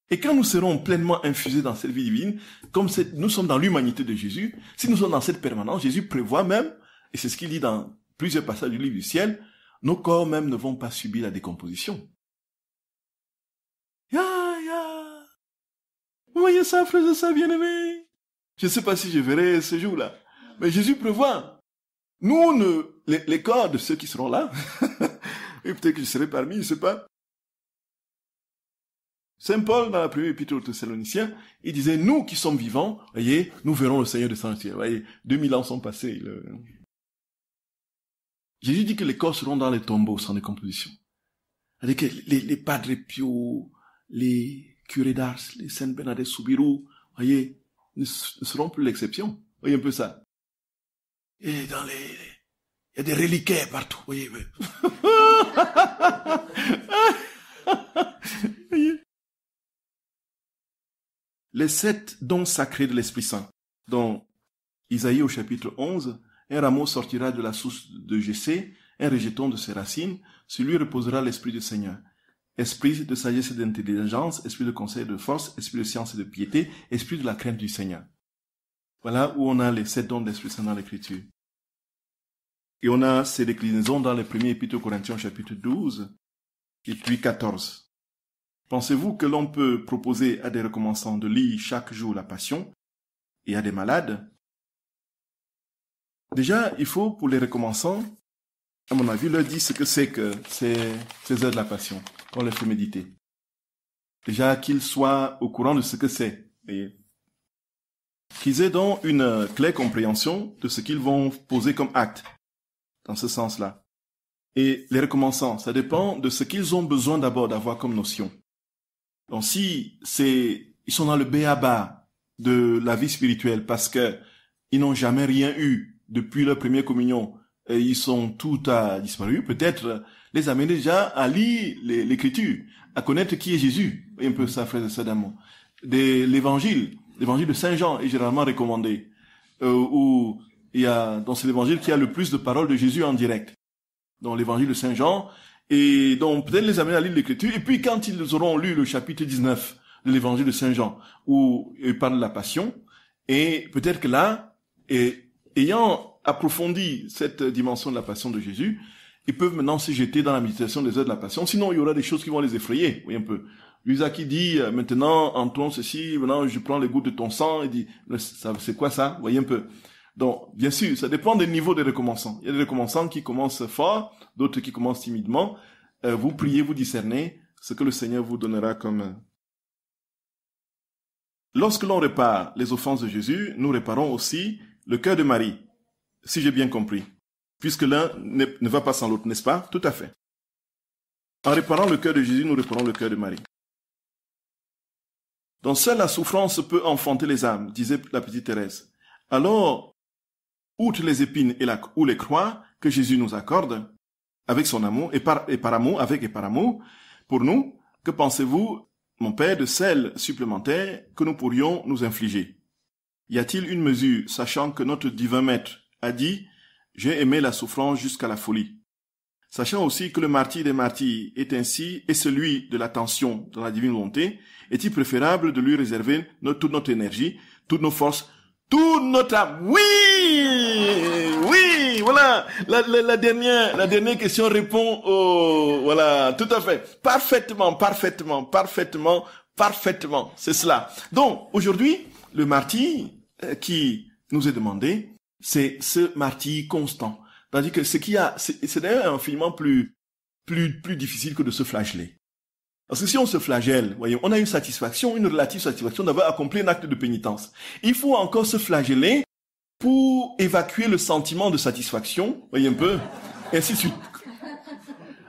Et quand nous serons pleinement infusés dans cette vie divine, comme nous sommes dans l'humanité de Jésus, si nous sommes dans cette permanence, Jésus prévoit même, et c'est ce qu'il dit dans plusieurs passages du livre du ciel, nos corps même ne vont pas subir la décomposition. Vous voyez ça, frères et sœurs bien-aimés? Je ne sais pas si je verrai ce jour-là. Mais Jésus prévoit. Nous, les corps de ceux qui seront là, et peut-être que je serai parmi, je ne sais pas. Saint Paul, dans la première épître aux Thessaloniciens, il disait, nous qui sommes vivants, voyez, nous verrons le Seigneur descendre. Vous voyez, 2000 ans sont passés. Jésus dit que les corps seront dans les tombeaux sans décomposition. C'est-à-dire que les Padre Pio, les curés d'Ars, les Sainte Bernadette Soubirous, voyez, ne seront plus l'exception. Voyez un peu ça. Et il y a des reliquaires partout, voyez. Les 7 dons sacrés de l'Esprit Saint. Dans Isaïe au chapitre 11, un rameau sortira de la source de Jessé, un rejeton de ses racines, sur lui reposera l'Esprit du Seigneur. Esprit de sagesse et d'intelligence, esprit de conseil et de force, esprit de science et de piété, esprit de la crainte du Seigneur. Voilà où on a les 7 dons de l'Esprit Saint dans l'Écriture. Et on a ces déclinaisons dans les premiers épîtres aux Corinthiens chapitre 12 et puis 14. Pensez-vous que l'on peut proposer à des recommençants de lire chaque jour la Passion et à des malades? Déjà, il faut pour les recommençants, à mon avis, leur dire ce que c'est que ces heures de la Passion, qu'on les fait méditer. Déjà, qu'ils soient au courant de ce que c'est. Voyez. Qu'ils aient donc une claire compréhension de ce qu'ils vont poser comme acte, dans ce sens-là. Et les recommençants, ça dépend de ce qu'ils ont besoin d'abord d'avoir comme notion. Donc si ils sont dans le b.a.-ba de la vie spirituelle parce que ils n'ont jamais rien eu depuis leur première communion, et ils sont tout à disparu, peut-être les amener déjà à lire l'écriture, à connaître qui est Jésus. Un peu ça, frères et sœurs d'amour. L'évangile de Saint Jean est généralement recommandé, où il y a, donc c'est l'évangile qui a le plus de paroles de Jésus en direct. Donc l'évangile de Saint Jean, et donc peut-être les amener à lire l'écriture, et puis quand ils auront lu le chapitre 19 de l'évangile de Saint Jean, où il parle de la passion, et peut-être que là, ayant approfondi cette dimension de la passion de Jésus, ils peuvent maintenant se jeter dans la méditation des heures de la passion, sinon il y aura des choses qui vont les effrayer, oui un peu. Luisa qui dit, maintenant, Antoine ceci, maintenant je prends les gouttes de ton sang, il dit, c'est quoi ça, voyez un peu. Donc, bien sûr, ça dépend des niveaux des recommençants. Il y a des recommençants qui commencent fort, d'autres qui commencent timidement. Vous priez, vous discernez ce que le Seigneur vous donnera comme... Lorsque l'on répare les offenses de Jésus, nous réparons aussi le cœur de Marie, si j'ai bien compris, puisque l'un ne va pas sans l'autre, n'est-ce pas? Tout à fait. En réparant le cœur de Jésus, nous réparons le cœur de Marie. Donc, seule la souffrance peut enfanter les âmes, disait la petite Thérèse. Alors, outre les épines ou les croix que Jésus nous accorde, avec son amour, et par amour, pour nous, que pensez-vous, mon Père, de celles supplémentaires que nous pourrions nous infliger? Y a-t-il une mesure, sachant que notre divin Maître a dit « J'ai aimé la souffrance jusqu'à la folie ». Sachant aussi que le martyr des martyrs est ainsi, et celui de l'attention dans la divine volonté, est-il préférable de lui réserver toute notre énergie, toutes nos forces, toute notre âme? Oui, voilà. La dernière question répond voilà, tout à fait. Parfaitement. C'est cela. Donc, aujourd'hui, le martyr qui nous est demandé, c'est ce martyr constant. C'est-à-dire que c'est d'ailleurs infiniment plus difficile que de se flageller. Parce que si on se flagelle, voyez, on a une relative satisfaction d'avoir accompli un acte de pénitence. Il faut encore se flageller pour évacuer le sentiment de satisfaction, voyez un peu, et ainsi de suite.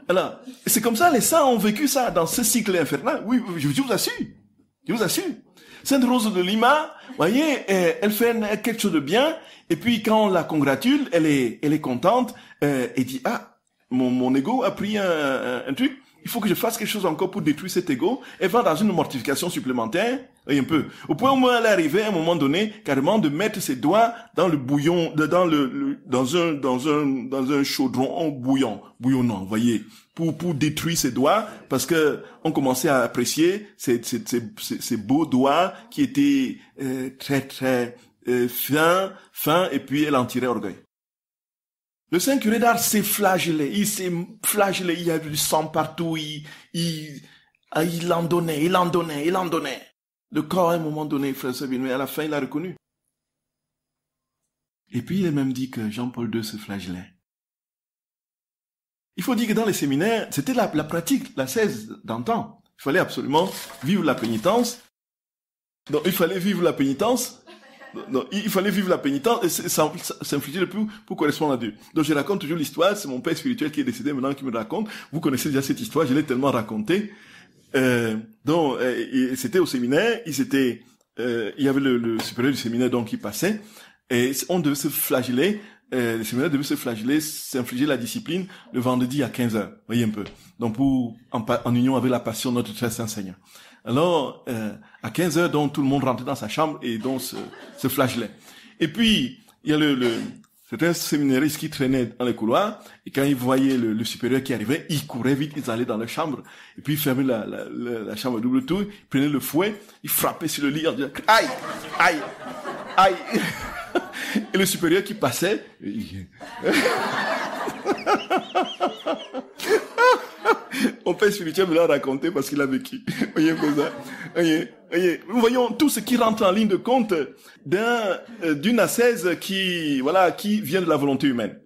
Alors, c'est comme ça, les saints ont vécu ça dans ce cycle infernal. Oui, je vous assure. Sainte Rose de Lima, voyez, elle fait quelque chose de bien, et puis quand on la congratule, elle est contente, et dit, mon ego a pris un truc, il faut que je fasse quelque chose encore pour détruire cet ego. Elle va dans une mortification supplémentaire, voyez un peu. Au point où elle est arrivée à un moment donné, carrément de mettre ses doigts dans le bouillon, dans un chaudron bouillonnant, voyez, pour détruire ses doigts, parce que on commençait à apprécier ces beaux doigts qui étaient très fins, et puis elle en tirait orgueil. Le saint curé d'Ars s'est flagellé, il y a du sang partout, il en donnait. Le corps, à un moment donné, frère Sabine, mais à la fin, il a reconnu. Et puis, il a même dit que Jean-Paul II se flagellait. Il faut dire que dans les séminaires, c'était la pratique, la 16 d'antan. Il fallait absolument vivre la pénitence. Donc, il fallait vivre la pénitence. Non, il fallait vivre la pénitence et s'infliger le plus pour correspondre à Dieu. Donc je raconte toujours l'histoire, c'est mon père spirituel qui est décédé maintenant qui me raconte. Vous connaissez déjà cette histoire, je l'ai tellement racontée. C'était au séminaire, il y avait le supérieur du séminaire donc qui passait et on devait se flageller, le séminaire devait se flageller, s'infliger la discipline le vendredi à 15h, voyez un peu. Donc en union avec la passion de notre très saint Seigneur. Alors, à 15h, donc, tout le monde rentrait dans sa chambre et donc se flagellait. Et puis, il y a c'était un séminariste qui traînait dans les couloirs et quand il voyait le supérieur qui arrivait, il courait vite, ils allaient dans leur chambre et puis il fermait la chambre à double tour, il prenait le fouet, il frappait sur le lit en disant « Aïe! Aïe! Aïe! » Et le supérieur qui passait... Mon père spirituel me l'a raconté parce qu'il a vécu. Voyez un peu ça. Voyez. Nous voyons tout ce qui rentre en ligne de compte d'une ascèse qui vient de la volonté humaine.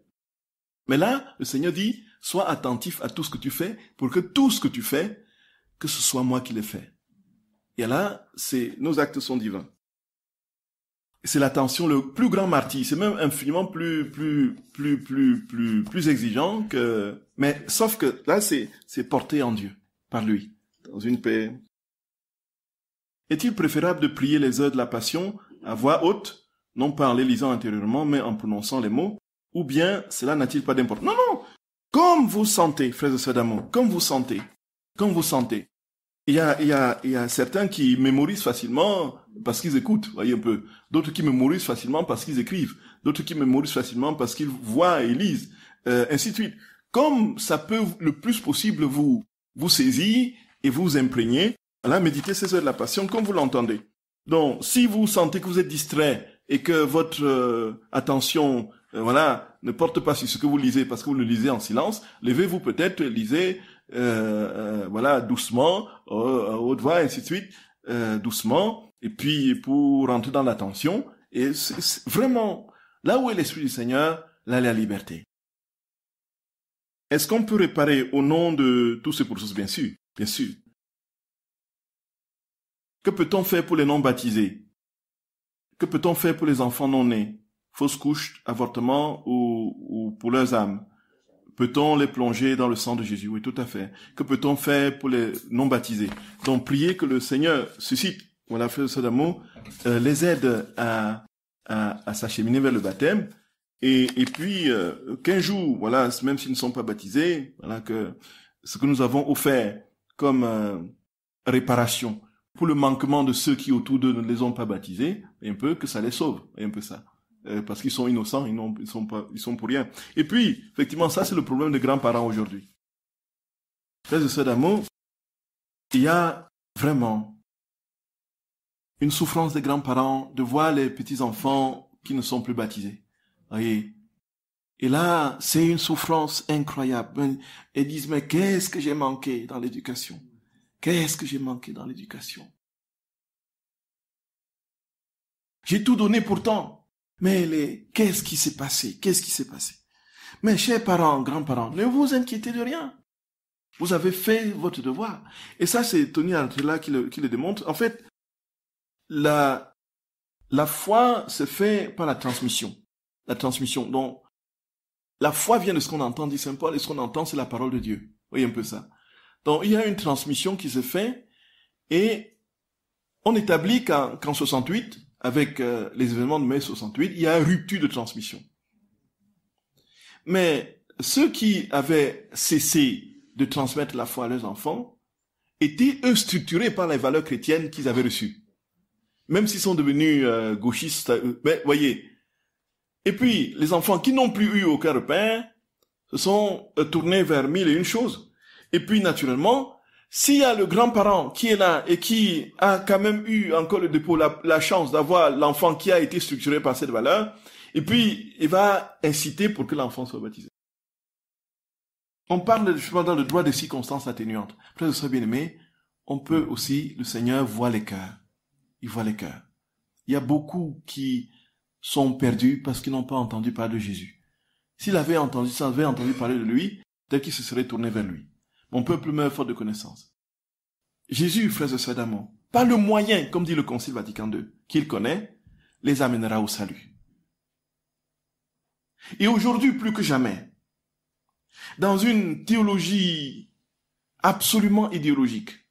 Mais là, le Seigneur dit, sois attentif à tout ce que tu fais pour que tout ce que tu fais, que ce soit moi qui l'ai fait. Et là, nos actes sont divins. C'est l'attention, le plus grand martyr. C'est même infiniment plus exigeant que, mais sauf que là, c'est porté en Dieu, par lui, dans une paix. Est-il préférable de prier les heures de la passion à voix haute, non pas en les lisant intérieurement, mais en prononçant les mots, ou bien cela n'a-t-il pas d'importance? Non, comme vous sentez, frères et sœurs d'amour, comme vous sentez. Il y a certains qui mémorisent facilement parce qu'ils écoutent, voyez un peu. D'autres qui mémorisent facilement parce qu'ils écrivent. D'autres qui mémorisent facilement parce qu'ils voient et lisent. Ainsi de suite. Comme ça peut le plus possible vous saisir et vous imprégner, là, méditez ces heures de la passion comme vous l'entendez. Donc, si vous sentez que vous êtes distrait et que votre attention, ne porte pas sur ce que vous lisez parce que vous le lisez en silence, levez-vous peut-être, lisez, doucement, à haute voix, ainsi de suite, doucement, et puis pour rentrer dans l'attention, et c'est vraiment, là où est l'Esprit du Seigneur, là est la liberté. Est-ce qu'on peut réparer au nom de tous ces processus? Bien sûr, bien sûr. Que peut-on faire pour les non-baptisés? Que peut-on faire pour les enfants non-nés? Fausse couche, avortement ou pour leurs âmes? Peut-on les plonger dans le sang de Jésus? Oui, tout à fait. Que peut-on faire pour les non-baptisés? Donc, priez que le Seigneur suscite, frères et sœurs d'amour, les aide à s'acheminer vers le baptême. Et puis, qu'un jour, même s'ils ne sont pas baptisés, que ce que nous avons offert comme réparation pour le manquement de ceux qui autour d'eux ne les ont pas baptisés, un peu que ça les sauve, un peu ça. Parce qu'ils sont innocents, ils sont pour rien. Et puis, effectivement, ça c'est le problème des grands-parents aujourd'hui. Frères et sœurs d'amour, il y a vraiment une souffrance des grands-parents de voir les petits-enfants qui ne sont plus baptisés. Voyez. Et là, c'est une souffrance incroyable. Ils disent, mais qu'est-ce que j'ai manqué dans l'éducation? Qu'est-ce que j'ai manqué dans l'éducation? J'ai tout donné pourtant. Mais qu'est-ce qui s'est passé? Qu'est-ce qui s'est passé? Mes chers parents, grands-parents, ne vous inquiétez de rien. Vous avez fait votre devoir. Et ça, c'est Tony Artella qui le démontre. En fait, la foi se fait par la transmission. La transmission. Donc, la foi vient de ce qu'on entend, dit Saint Paul, et ce qu'on entend, c'est la parole de Dieu. Vous voyez un peu ça. Donc, il y a une transmission qui se fait, et on établit qu'en 68, avec les événements de mai 68, il y a une rupture de transmission. Mais ceux qui avaient cessé de transmettre la foi à leurs enfants étaient, eux, structurés par les valeurs chrétiennes qu'ils avaient reçues. Même s'ils sont devenus gauchistes, mais voyez. Et puis, les enfants qui n'ont plus eu aucun repère se sont tournés vers mille et une choses. Et puis, naturellement, s'il y a le grand-parent qui est là et qui a quand même eu encore le dépôt, la chance d'avoir l'enfant qui a été structuré par cette valeur, Et puis, il va inciter pour que l'enfant soit baptisé. On parle cependant de droit des circonstances atténuantes. Frères et sœurs bien-aimés, on peut aussi, le Seigneur voit les cœurs. Il voit les cœurs. Il y a beaucoup qui sont perdus parce qu'ils n'ont pas entendu parler de Jésus. S'il avait entendu parler de lui, peut-être qu'il se serait tourné vers lui. Mon peuple meurt faute de connaissance. Jésus, frères et sœurs d'amour, par le moyen, comme dit le Concile Vatican II, qu'il connaît, les amènera au salut. Et aujourd'hui, plus que jamais, dans une théologie absolument idéologique,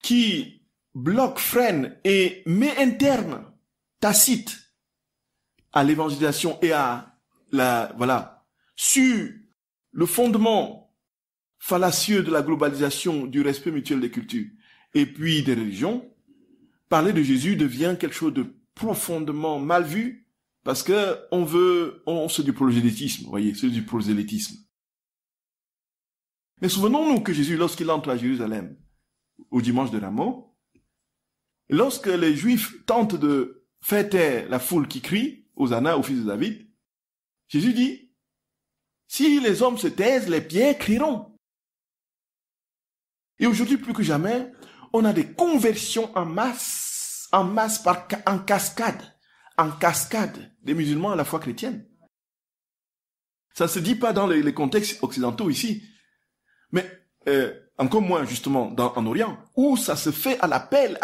qui bloque, freine et met un terme tacite à l'évangélisation et à sur le fondement fallacieux de la globalisation, du respect mutuel des cultures et puis des religions, parler de Jésus devient quelque chose de profondément mal vu parce que c'est du prosélytisme, voyez, c'est du prosélytisme. Mais souvenons-nous que Jésus, lorsqu'il entre à Jérusalem, au dimanche de Rameau, lorsque les Juifs tentent de faire taire la foule qui crie, Hosanna au fils de David, Jésus dit, si les hommes se taisent, les pierres crieront. Et aujourd'hui, plus que jamais, on a des conversions en masse en cascade des musulmans à la foi chrétienne. Ça ne se dit pas dans les contextes occidentaux ici, mais encore moins justement en Orient, où ça se fait à l'appel.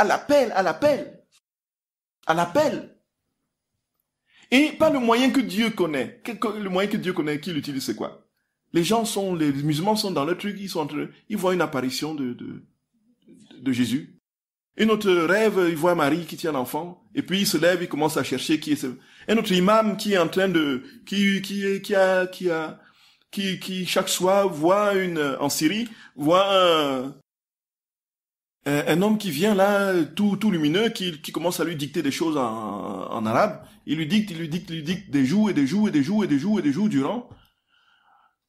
Et pas le moyen que Dieu connaît. Le moyen que Dieu connaît, qui l'utilise, c'est quoi? Les musulmans sont dans le truc, ils voient une apparition de Jésus. Un autre rêve, il voit Marie qui tient l'enfant, et puis il se lève, il commence à chercher qui est ce... Un autre imam qui est en train de... qui chaque soir voit en Syrie, voit un homme qui vient là, tout lumineux, qui commence à lui dicter des choses en arabe. Il lui dicte des jours durant.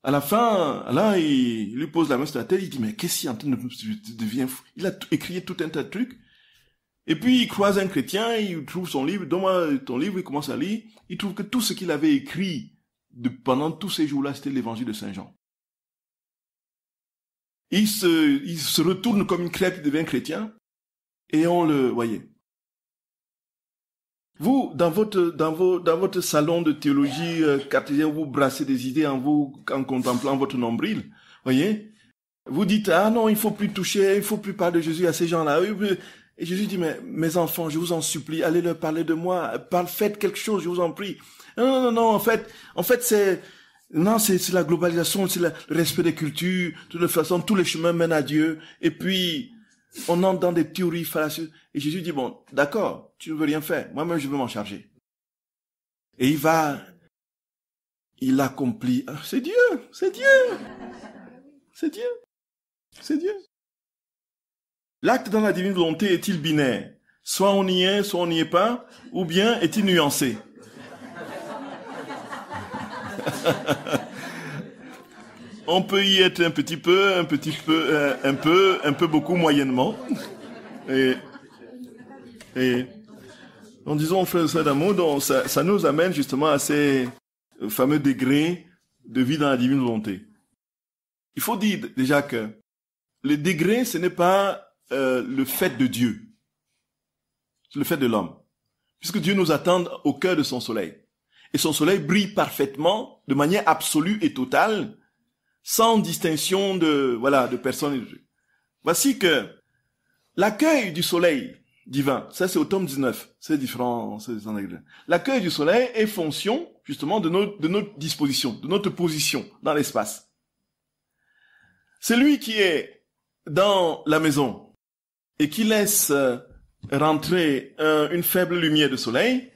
À la fin, là, il lui pose la main sur la tête, il dit, mais qu'est-ce qu'il est en train de devenir fou? Il a écrit tout un tas de trucs. Et puis, il croise un chrétien, il trouve son livre, donne-moi ton livre, il commence à lire. Il trouve que tout ce qu'il avait écrit pendant tous ces jours-là, c'était l'évangile de Saint Jean. Il se retourne comme une crêpe, il devient chrétien, et on le, voyez. Vous, dans votre salon de théologie cartésienne, vous brassez des idées en contemplant votre nombril, voyez. Vous dites, ah non, il faut plus toucher, il faut plus parler de Jésus à ces gens-là. Et Jésus dit, mais mes enfants, je vous en supplie, allez leur parler de moi, faites quelque chose, je vous en prie. Non, en fait, c'est la globalisation, c'est le respect des cultures, de toute façon, tous les chemins mènent à Dieu, et puis, on entre dans des théories fallacieuses. Et Jésus dit, bon, d'accord, tu ne veux rien faire, moi-même je veux m'en charger. Et il accomplit, c'est Dieu. L'acte dans la divine volonté est-il binaire? Soit on y est, soit on n'y est pas, ou bien est-il nuancé? On peut y être un petit peu, un peu, beaucoup, moyennement. Et en disant, frère et sœurs d'amour, donc ça nous amène justement à ces fameux degrés de vie dans la divine volonté. Il faut dire déjà que le degré, ce n'est pas le fait de Dieu. C'est le fait de l'homme. Puisque Dieu nous attend au cœur de son soleil. Et son soleil brille parfaitement, de manière absolue et totale, sans distinction de personnes. Voici que l'accueil du soleil divin, ça c'est au tome 19, c'est différent. L'accueil du soleil est fonction, justement, de notre disposition, de notre position dans l'espace. Celui qui est dans la maison et qui laisse rentrer une faible lumière de soleil,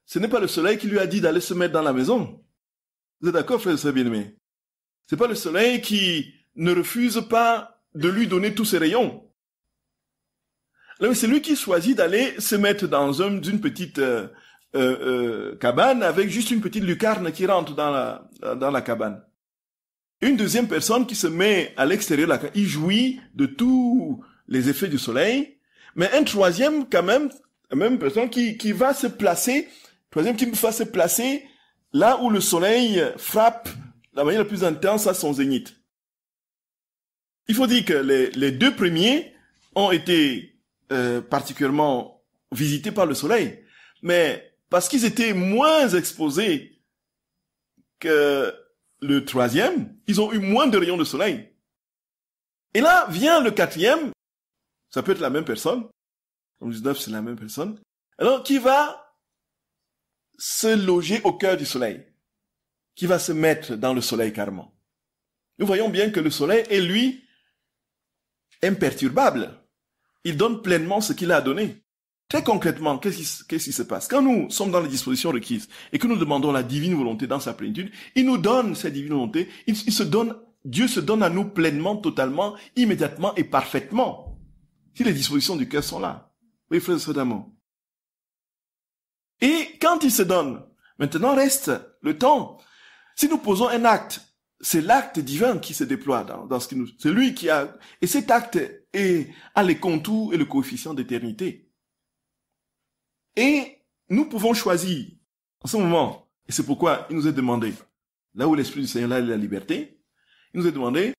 ce n'est pas le soleil qui lui a dit d'aller se mettre dans la maison. Vous êtes d'accord, frères et sœurs bien-aimés? C'est pas le soleil qui ne refuse pas de lui donner tous ses rayons. C'est lui qui choisit d'aller se mettre dans une petite cabane avec juste une petite lucarne qui rentre dans la cabane. Une deuxième personne qui se met à l'extérieur de la cabane, il jouit de tous les effets du soleil, mais un troisième quand même personne qui va se placer Troisième, qu'il nous fasse se placer là où le soleil frappe la manière la plus intense à son zénith. Il faut dire que les deux premiers ont été particulièrement visités par le soleil, mais parce qu'ils étaient moins exposés que le troisième, ils ont eu moins de rayons de soleil. Et là vient le quatrième, ça peut être la même personne, en 19 c'est la même personne, alors qui va se loger au cœur du soleil, qui va se mettre dans le soleil carrément. Nous voyons bien que le soleil est lui imperturbable. Il donne pleinement ce qu'il a donné. Très concrètement, qu'est-ce qui se passe? Quand nous sommes dans les dispositions requises et que nous demandons la divine volonté dans sa plénitude, il nous donne cette divine volonté, Dieu se donne à nous pleinement, totalement, immédiatement et parfaitement. Si les dispositions du cœur sont là. Oui, frères et sœurs d'amour. Et quand il se donne, maintenant reste le temps. Si nous posons un acte, c'est l'acte divin qui se déploie dans ce qui nous... C'est lui qui a... Et cet acte a les contours et le coefficient d'éternité. Et nous pouvons choisir en ce moment, et c'est pourquoi il nous est demandé, là où l'Esprit du Seigneur là est la liberté, il nous est demandé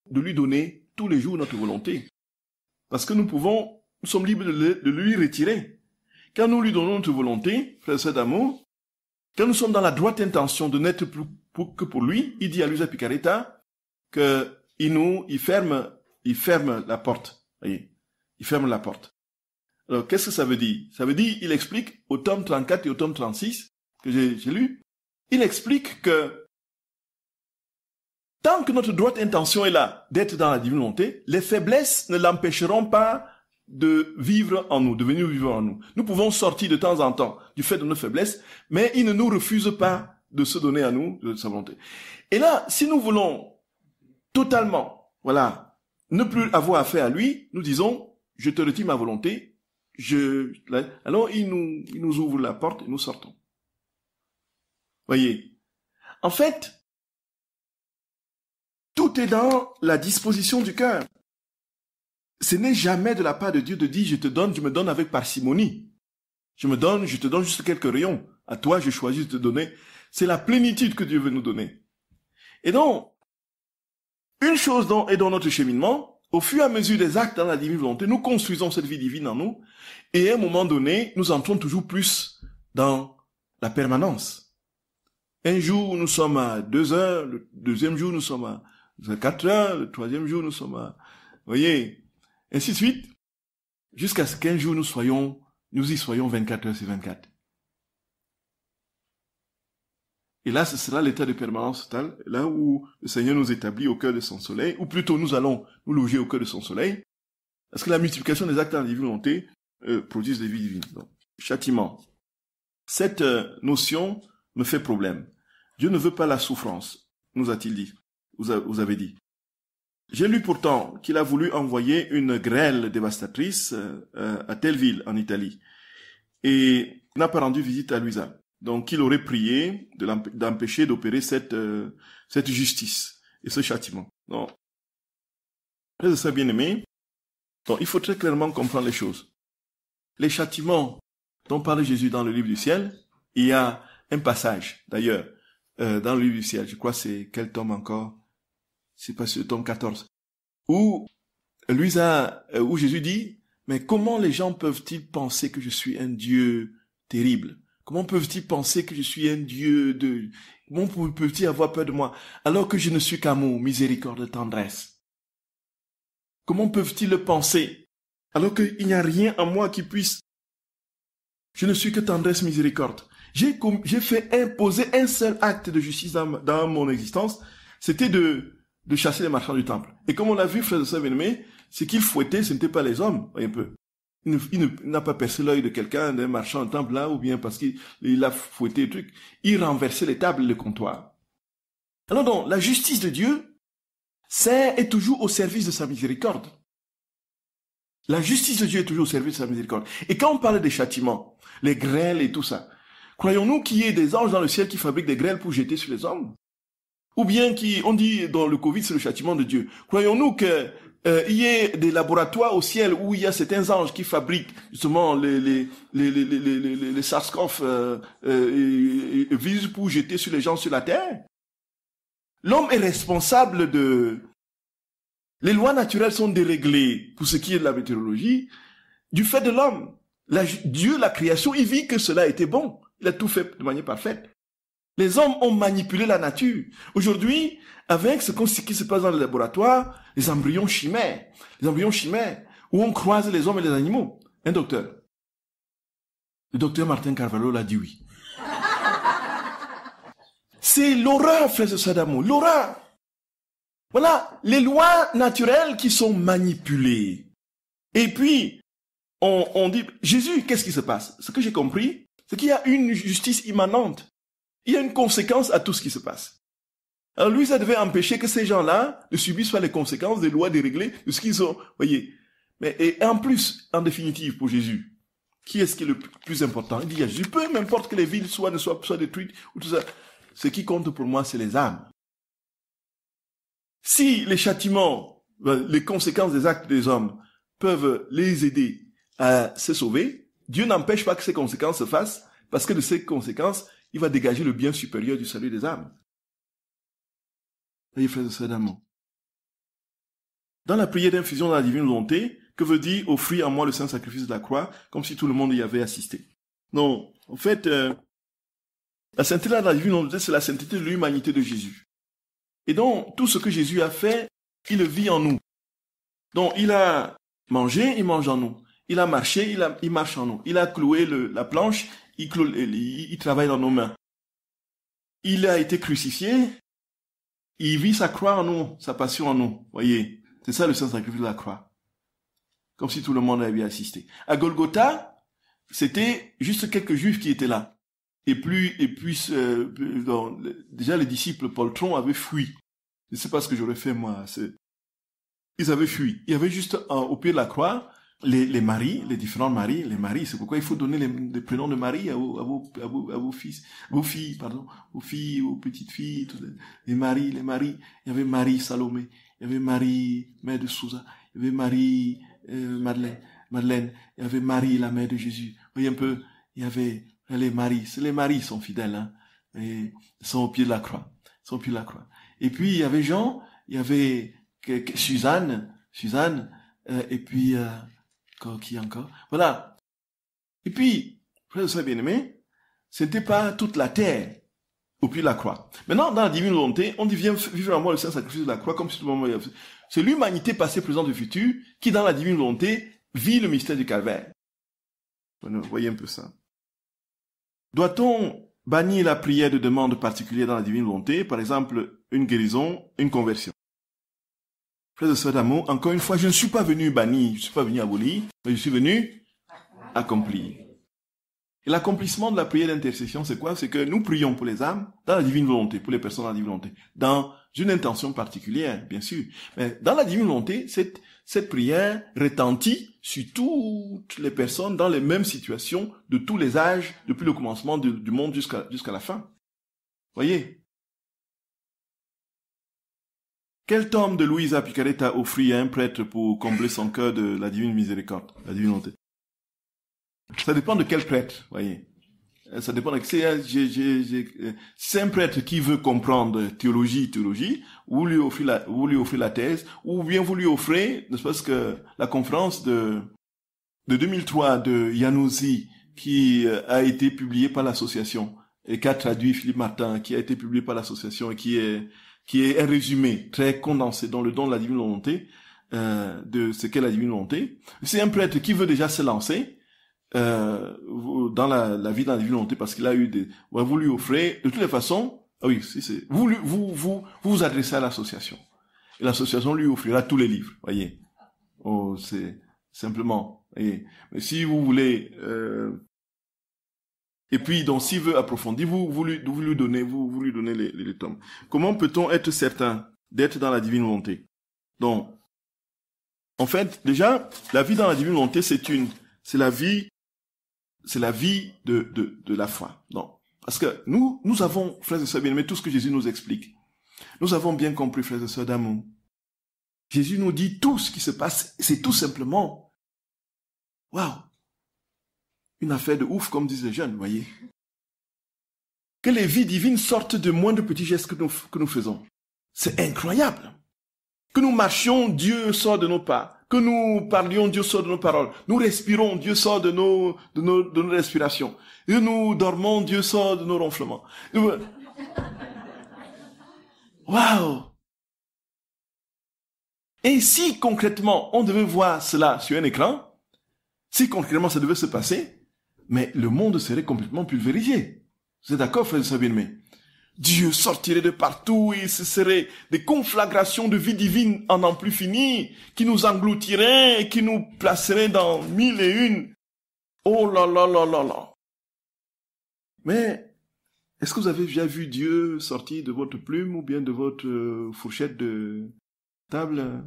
de lui donner tous les jours notre volonté. Parce que nous sommes libres de lui retirer. Quand nous lui donnons notre volonté, frères et sœurs d'amour, quand nous sommes dans la droite intention de n'être plus que pour lui, il dit à Luisa Picaretta que il ferme la porte. Voyez, il ferme la porte. Alors, qu'est-ce que ça veut dire? Ça veut dire, il explique au tome 34 et au tome 36, que j'ai lu, il explique que tant que notre droite intention est là, d'être dans la divine volonté, les faiblesses ne l'empêcheront pas de vivre en nous, de venir vivre en nous. Nous pouvons sortir de temps en temps du fait de nos faiblesses, mais il ne nous refuse pas de se donner à nous de sa volonté. Et là, si nous voulons totalement, ne plus avoir affaire à lui, nous disons, je te retire ma volonté, alors il nous ouvre la porte et nous sortons. Voyez. En fait, tout est dans la disposition du cœur. Ce n'est jamais de la part de Dieu de dire, je me donne avec parcimonie. Je te donne juste quelques rayons. À toi, je choisis de te donner. C'est la plénitude que Dieu veut nous donner. Et donc, une chose est dans notre cheminement, au fur et à mesure des actes dans la divine volonté, nous construisons cette vie divine en nous, et à un moment donné, nous entrons toujours plus dans la permanence. Un jour, nous sommes à 2 heures, le deuxième jour, nous sommes à 4 heures, le troisième jour, nous sommes à... Voyez, ainsi de suite, jusqu'à ce qu'un jour, nous y soyons 24 heures sur 24. Et là, ce sera l'état de permanence totale, là où le Seigneur nous établit au cœur de son soleil, ou plutôt nous allons nous loger au cœur de son soleil, parce que la multiplication des actes dans la divine volonté produisent des vies divines. Donc, châtiment. Cette notion me fait problème. Dieu ne veut pas la souffrance, nous a-t-il dit, vous avez dit. J'ai lu pourtant qu'il a voulu envoyer une grêle dévastatrice à telle ville en Italie, et il n'a pas rendu visite à Luisa. Donc, il aurait prié d'empêcher d'opérer cette justice et ce châtiment. Donc, frères et sœurs bien-aimés, donc, il faut très clairement comprendre les choses. Les châtiments dont parle Jésus dans le livre du ciel, il y a un passage, d'ailleurs, dans le livre du ciel, je crois que c'est quel tome encore? C'est pas sûr, tome 14, où Jésus dit, mais comment les gens peuvent-ils penser que je suis un Dieu terrible? Comment peuvent-ils penser que je suis un Dieu Comment peuvent-ils avoir peur de moi, alors que je ne suis qu'amour, miséricorde, tendresse? Comment peuvent-ils le penser, alors qu'il n'y a rien en moi qui puisse... Je ne suis que tendresse, miséricorde. J'ai fait imposer un seul acte de justice dans mon existence, c'était de chasser les marchands du temple. Et comme on l'a vu, frères et sœurs bien-aimés, ce qu'il fouettait, ce n'était pas les hommes, voyez un peu. Il n'a pas percé l'œil de quelqu'un, d'un marchand de temple là, ou bien parce qu'il a fouetté le truc. Il renversait les tables et le comptoir. Alors donc, la justice de Dieu, est toujours au service de sa miséricorde. La justice de Dieu est toujours au service de sa miséricorde. Et quand on parle des châtiments, les grêles et tout ça, croyons-nous qu'il y ait des anges dans le ciel qui fabriquent des grêles pour jeter sur les hommes? Ou bien on dit dans le Covid, c'est le châtiment de Dieu. Croyons-nous que il y ait des laboratoires au ciel où il y a certains anges qui fabriquent justement les SARS-CoV virus pour jeter sur les gens sur la terre. L'homme est responsable de... Les lois naturelles sont déréglées pour ce qui est de la météorologie du fait de l'homme. Dieu, la création, il vit que cela était bon. Il a tout fait de manière parfaite. Les hommes ont manipulé la nature. Aujourd'hui, avec ce qui se passe dans le laboratoire, les embryons chimères, où on croise les hommes et les animaux. Un docteur. Le docteur Martin Carvalho l'a dit oui. C'est l'horreur, frères et sœurs d'amour, l'horreur. Voilà, les lois naturelles qui sont manipulées. Et puis, on dit, Jésus, qu'est-ce qui se passe? Ce que j'ai compris, c'est qu'il y a une justice immanente. Il y a une conséquence à tout ce qui se passe. Alors lui, ça devait empêcher que ces gens-là ne subissent pas les conséquences des lois déréglées de ce qu'ils ont. Voyez. Mais, et en plus, en définitive, pour Jésus, qui est-ce qui est le plus important? Il dit à Jésus, peu m'importe que les villes ne soient détruites, ou tout ça. Ce qui compte pour moi, c'est les âmes. Si les châtiments, les conséquences des actes des hommes peuvent les aider à se sauver, Dieu n'empêche pas que ces conséquences se fassent, parce que de ces conséquences, il va dégager le bien supérieur du salut des âmes. Voyez, frères et sœurs d'amour. Dans la prière d'infusion dans la divine volonté, que veut dire offrir à moi le saint sacrifice de la croix, comme si tout le monde y avait assisté? Non, en fait, la sainteté de la divine volonté, c'est la sainteté de l'humanité de Jésus. Et donc, tout ce que Jésus a fait, il le vit en nous. Donc, il a mangé, il mange en nous. Il a marché, il marche en nous. Il a cloué la planche, il travaille dans nos mains. Il a été crucifié, il vit sa croix en nous, sa passion en nous. Voyez, c'est ça le saint sacrifice de la croix. Comme si tout le monde avait assisté. À Golgotha, c'était juste quelques juifs qui étaient là. Et puis déjà les disciples poltrons avaient fui. Je ne sais pas ce que j'aurais fait moi. Ils avaient fui. Il y avait juste au pied de la croix les maris, les différents maris, les maris. C'est pourquoi il faut donner les prénoms de Marie à vos fils, vos filles, vos petites filles, les maris. Il y avait Marie Salomé, il y avait Marie, mère de Souza, il y avait Marie Madeleine, il y avait Marie, la mère de Jésus. Vous voyez un peu, il y avait les maris. Les maris sont fidèles, hein, et ils sont au pied de la croix. Et puis il y avait Jean, il y avait Suzanne, et puis qui encore? Voilà. Et puis, frères et sœurs bien-aimés, c'était pas toute la terre au pied de la croix. Maintenant, dans la divine volonté, on dit viens vivre en moi le saint sacrifice de la croix, comme si tout le monde... C'est l'humanité passée, présente et future qui, dans la divine volonté, vit le mystère du calvaire. Vous voyez un peu ça. Doit-on bannir la prière de demande particulière dans la divine volonté, par exemple, une guérison, une conversion? Frères et sœurs d'amour, encore une fois, je ne suis pas venu bannir, je ne suis pas venu abolir, mais je suis venu accomplir. Et l'accomplissement de la prière d'intercession, c'est quoi? C'est que nous prions pour les âmes dans la divine volonté, pour les personnes dans la divine volonté, dans une intention particulière, bien sûr. Mais dans la divine volonté, cette prière retentit sur toutes les personnes dans les mêmes situations, de tous les âges, depuis le commencement du monde jusqu'à la fin. Voyez? Quel tome de Luisa Picaretta offrit à un prêtre pour combler son cœur de la divine miséricorde, la divine volonté? Ça dépend de quel prêtre, voyez. Ça dépend de... C'est un prêtre qui veut comprendre théologie, vous lui offrez la thèse, ou bien vous lui offrez, ne serait-ce que la conférence de 2003 de Yanouzi, qui a été publiée par l'association, et qu'a traduit Philippe Martin, qui a été publié par l'association, et qui est un résumé très condensé dans le don de la divine volonté, de ce qu'est la divine volonté. C'est un prêtre qui veut déjà se lancer dans la vie dans la divine volonté, parce qu'il a eu vous lui offrez, de toutes les façons, vous adressez à l'association. Et l'association lui offrira tous les livres, voyez. Oh, c'est simplement, voyez. Mais si vous voulez, et puis, donc, s'il veut approfondir, vous lui donnez les tomes. Comment peut-on être certain d'être dans la divine volonté? Donc, en fait, déjà, la vie dans la divine volonté, c'est la vie de la foi. Non. Parce que nous avons, frères et sœurs bien-aimés, tout ce que Jésus nous explique. Nous avons bien compris, frères et sœurs d'amour, Jésus nous dit tout ce qui se passe, c'est tout simplement, waouh, une affaire de ouf, comme disent les jeunes, vous voyez. Que les vies divines sortent de moindres petits gestes que nous faisons. C'est incroyable. Que nous marchions, Dieu sort de nos pas. Que nous parlions, Dieu sort de nos paroles. Nous respirons, Dieu sort de nos respirations. Et nous dormons, Dieu sort de nos ronflements. Waouh! Et si concrètement on devait voir cela sur un écran, si concrètement ça devait se passer, mais le monde serait complètement pulvérisé. Vous êtes d'accord, frères et sœurs bien-aimés? Dieu sortirait de partout et ce serait des conflagrations de vie divine en n'en plus fini, qui nous engloutiraient et qui nous placeraient dans 1001. Oh là là là là là. Mais, est-ce que vous avez déjà vu Dieu sortir de votre plume ou bien de votre fourchette de table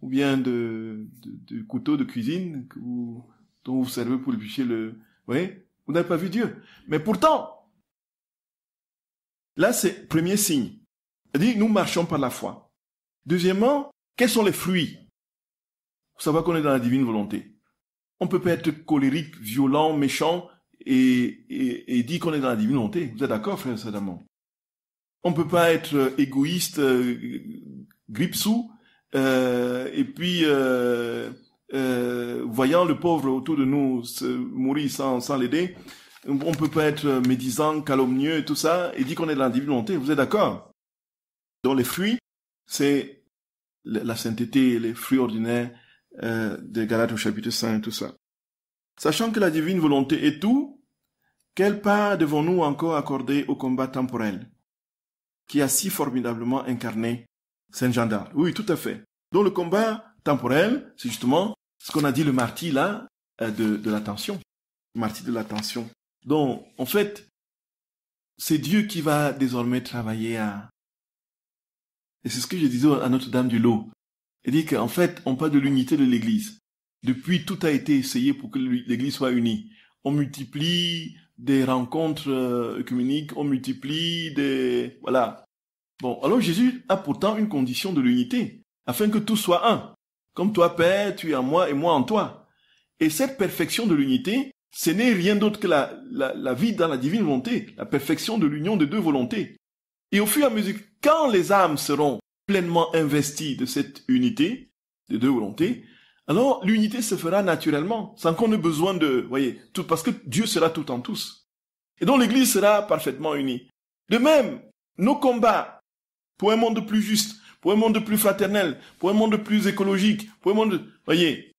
ou bien de couteau de cuisine dont vous servez pour éplucher le... Vous voyez? Vous n'avez pas vu Dieu. Mais pourtant, là, c'est premier signe. C'est-à-dire, nous marchons par la foi. Deuxièmement, quels sont les fruits? Vous savez qu'on est dans la divine volonté. On ne peut pas être colérique, violent, méchant et dire qu'on est dans la divine volonté. Vous êtes d'accord, frère Sadamon? On ne peut pas être égoïste, grippe-sous, et puis voyant le pauvre autour de nous mourir sans l'aider. On ne peut pas être médisant, calomnieux et tout ça, et dire qu'on est dans la divine volonté. Vous êtes d'accord? Donc les fruits, c'est la sainteté, les fruits ordinaires de Galates au chapitre 5 et tout ça. Sachant que la divine volonté est tout, quelle part devons-nous encore accorder au combat temporel qui a si formidablement incarné Saint Jean d'Arc? Oui, tout à fait. Donc le combat temporel, c'est justement ce qu'on a dit le martyr là, de l'attention. Le martyr de l'attention. Donc, en fait, c'est Dieu qui va désormais travailler à... Et c'est ce que je disais à Notre-Dame du Lot. Il dit qu'en fait, on parle de l'unité de l'Église. Depuis, tout a été essayé pour que l'Église soit unie. On multiplie des rencontres œcuméniques, on multiplie des... Voilà. Bon, alors Jésus a pourtant une condition de l'unité, afin que tout soit un. Comme toi, Père, tu es en moi et moi en toi. Et cette perfection de l'unité, ce n'est rien d'autre que la vie dans la divine volonté, la perfection de l'union de deux volontés. Et au fur et à mesure, quand les âmes seront pleinement investies de cette unité, de deux volontés, alors l'unité se fera naturellement, sans qu'on ait besoin de, voyez, tout, parce que Dieu sera tout en tous. Et donc l'Église sera parfaitement unie. De même, nos combats pour un monde plus juste, pour un monde plus fraternel, pour un monde plus écologique, pour un monde, voyez,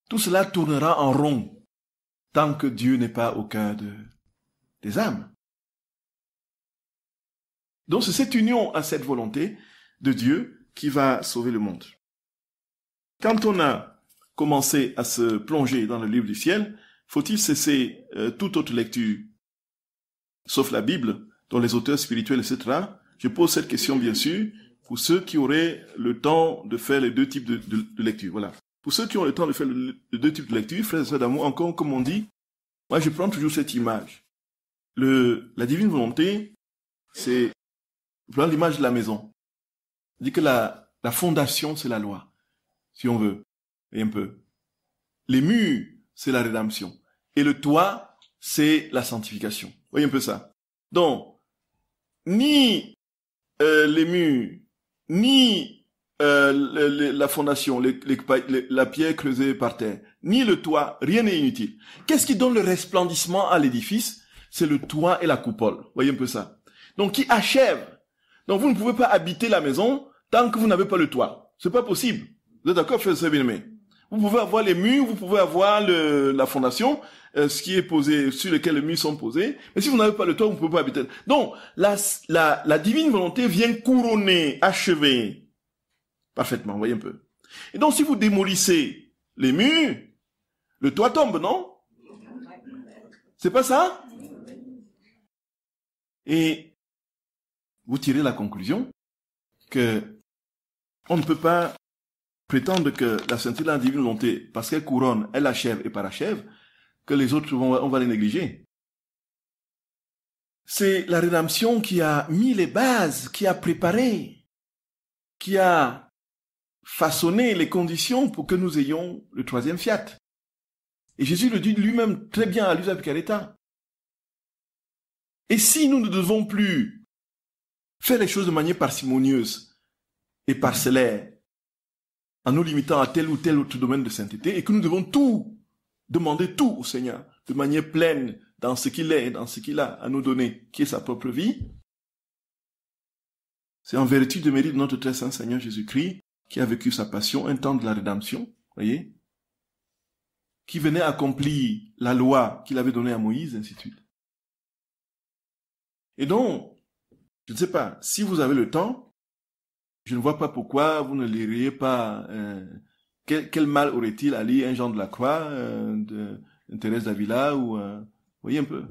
tout cela tournera en rond tant que Dieu n'est pas au cœur des âmes. Donc c'est cette union à cette volonté de Dieu qui va sauver le monde. Quand on a commencé à se plonger dans le livre du ciel, faut-il cesser toute autre lecture, sauf la Bible, dont les auteurs spirituels, etc. Je pose cette question, bien sûr, pour ceux qui auraient le temps de faire les deux types de lecture. Voilà. Pour ceux qui ont le temps de faire les deux types de lecture, frères et sœurs d'amour, encore comme on dit, moi je prends toujours cette image. La divine volonté, c'est l'image de la maison. On dit que la fondation, c'est la loi, si on veut, et un peu. Les murs, c'est la rédemption. Et le toit, c'est la sanctification. Vous voyez un peu ça. Donc, ni les murs, ni la fondation, la pierre creusée par terre, ni le toit, rien n'est inutile. Qu'est-ce qui donne le resplendissement à l'édifice? C'est le toit et la coupole. Vous voyez un peu ça. Donc, qui achève. Donc, vous ne pouvez pas habiter la maison tant que vous n'avez pas le toit. C'est pas possible. Vous êtes d'accord, frères et sœurs bien-aimés? Vous pouvez avoir les murs, vous pouvez avoir la fondation, ce qui est posé, sur lequel les murs sont posés. Mais si vous n'avez pas le toit, vous ne pouvez pas habiter. Donc, la divine volonté vient couronner, achever parfaitement, vous voyez un peu. Et donc, si vous démolissez les murs, le toit tombe, non? C'est pas ça? Et vous tirez la conclusion que on ne peut pas prétendre que la sainteté de la divine volonté, parce qu'elle couronne, elle achève et parachève, que les autres, on va les négliger. C'est la rédemption qui a mis les bases, qui a préparé, qui a façonné les conditions pour que nous ayons le troisième fiat. Et Jésus le dit lui-même très bien à Luisa Picaretta. Et si nous ne devons plus faire les choses de manière parcimonieuse et parcellaire, en nous limitant à tel ou tel autre domaine de sainteté, et que nous devons tout, demander tout au Seigneur, de manière pleine, dans ce qu'il est, dans ce qu'il a à nous donner, qui est sa propre vie, c'est en vertu de mérite de notre très saint Seigneur Jésus-Christ, qui a vécu sa passion, un temps de la rédemption, voyez, qui venait accomplir la loi qu'il avait donnée à Moïse, ainsi de suite. Et donc, je ne sais pas, si vous avez le temps, je ne vois pas pourquoi vous ne liriez pas quel mal aurait-il à lire un Jean de la Croix, de Thérèse d'Avila, ou voyez un peu.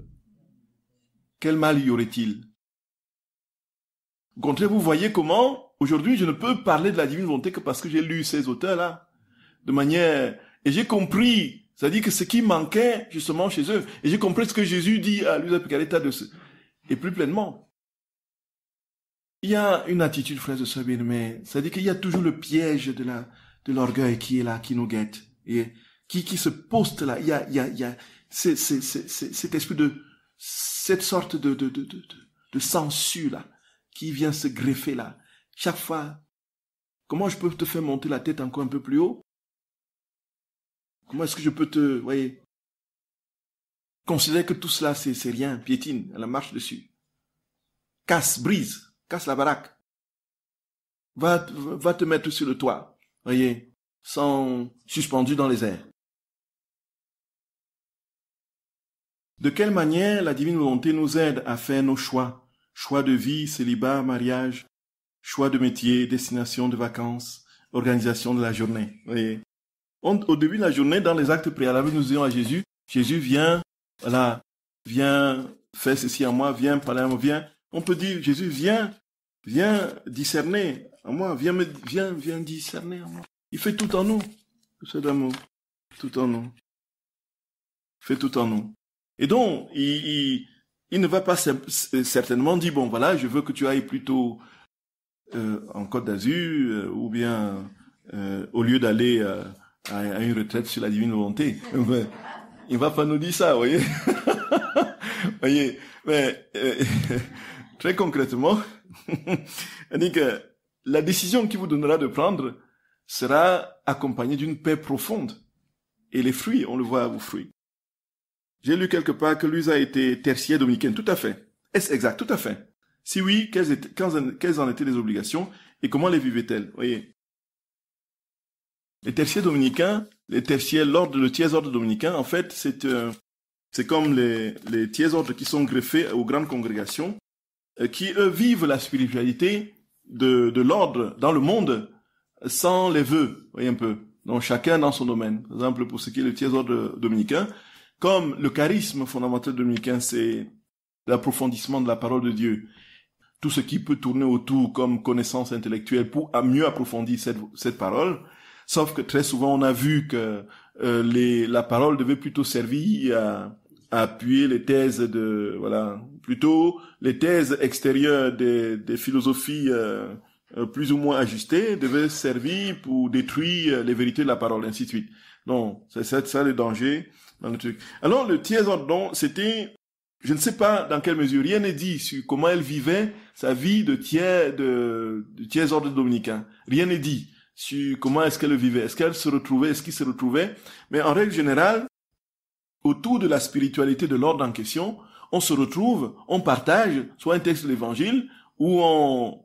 Quel mal y aurait-il? Au contraire, vous voyez comment, aujourd'hui, je ne peux parler de la divine volonté que parce que j'ai lu ces auteurs-là, de manière... Et j'ai compris, c'est-à-dire que ce qui manquait, justement, chez eux, et j'ai compris ce que Jésus dit à Luisa Picaretta et plus pleinement. Il y a une attitude, frères et sœurs bien-aimés, c'est-à-dire qu'il y a toujours le piège de l'orgueil qui est là, qui nous guette, et qui se poste là. Il y a cet esprit cette sorte de censure là, qui vient se greffer là. Chaque fois, comment je peux te faire monter la tête encore un peu plus haut? Comment est-ce que je peux voyez, considérer que tout cela c'est rien, piétine, elle marche dessus. Casse la baraque. Va te mettre sur le toit, voyez, suspendu dans les airs. De quelle manière la divine volonté nous aide à faire nos choix? Choix de vie, célibat, mariage, choix de métier, destination de vacances, organisation de la journée. Voyez. Au début de la journée, dans les actes préalables, nous disons à Jésus, Jésus, viens, voilà, viens faire ceci à moi, viens parler à moi, viens. On peut dire, Jésus, viens discerner à moi, viens discerner à moi. Il fait tout en nous, ce d'amour, tout en nous. Il fait tout en nous. Et donc, il ne va pas certainement dire, bon voilà, je veux que tu ailles plutôt en Côte d'Azur, ou bien au lieu d'aller à une retraite sur la divine volonté. Il va pas nous dire ça, vous voyez. Voyez, mais très concrètement, on dit que la décision qu'il vous donnera de prendre sera accompagnée d'une paix profonde. Et les fruits, on le voit aux fruits. J'ai lu quelque part que Luisa était tertiaire dominicaine. Tout à fait. Est-ce exact? Tout à fait. Si oui, quelles en étaient les obligations et comment les vivait-elle? Voyez. Les tertiaires dominicains, le tiers ordre dominicain, en fait, c'est comme les tiers ordres qui sont greffés aux grandes congrégations, qui, eux, vivent la spiritualité de l'ordre dans le monde sans les vœux, voyez un peu. Donc, chacun dans son domaine. Par exemple, pour ce qui est le tiers ordre dominicain, comme le charisme fondamental dominicain, c'est l'approfondissement de la parole de Dieu. Tout ce qui peut tourner autour comme connaissance intellectuelle pour mieux approfondir cette parole. Sauf que très souvent, on a vu que la parole devait plutôt servir à appuyer les thèses plutôt les thèses extérieures des philosophies plus ou moins ajustées devaient servir pour détruire les vérités de la parole, ainsi de suite. Donc, c'est ça le danger dans le truc. Alors, le tiers ordre, c'était, je ne sais pas dans quelle mesure, rien n'est dit sur comment elle vivait sa vie de tiers ordre dominicain. Rien n'est dit sur comment est-ce qu'elle vivait, est-ce qu'il se retrouvait. Mais en règle générale, autour de la spiritualité de l'ordre en question, on se retrouve, on partage soit un texte de l'évangile, où on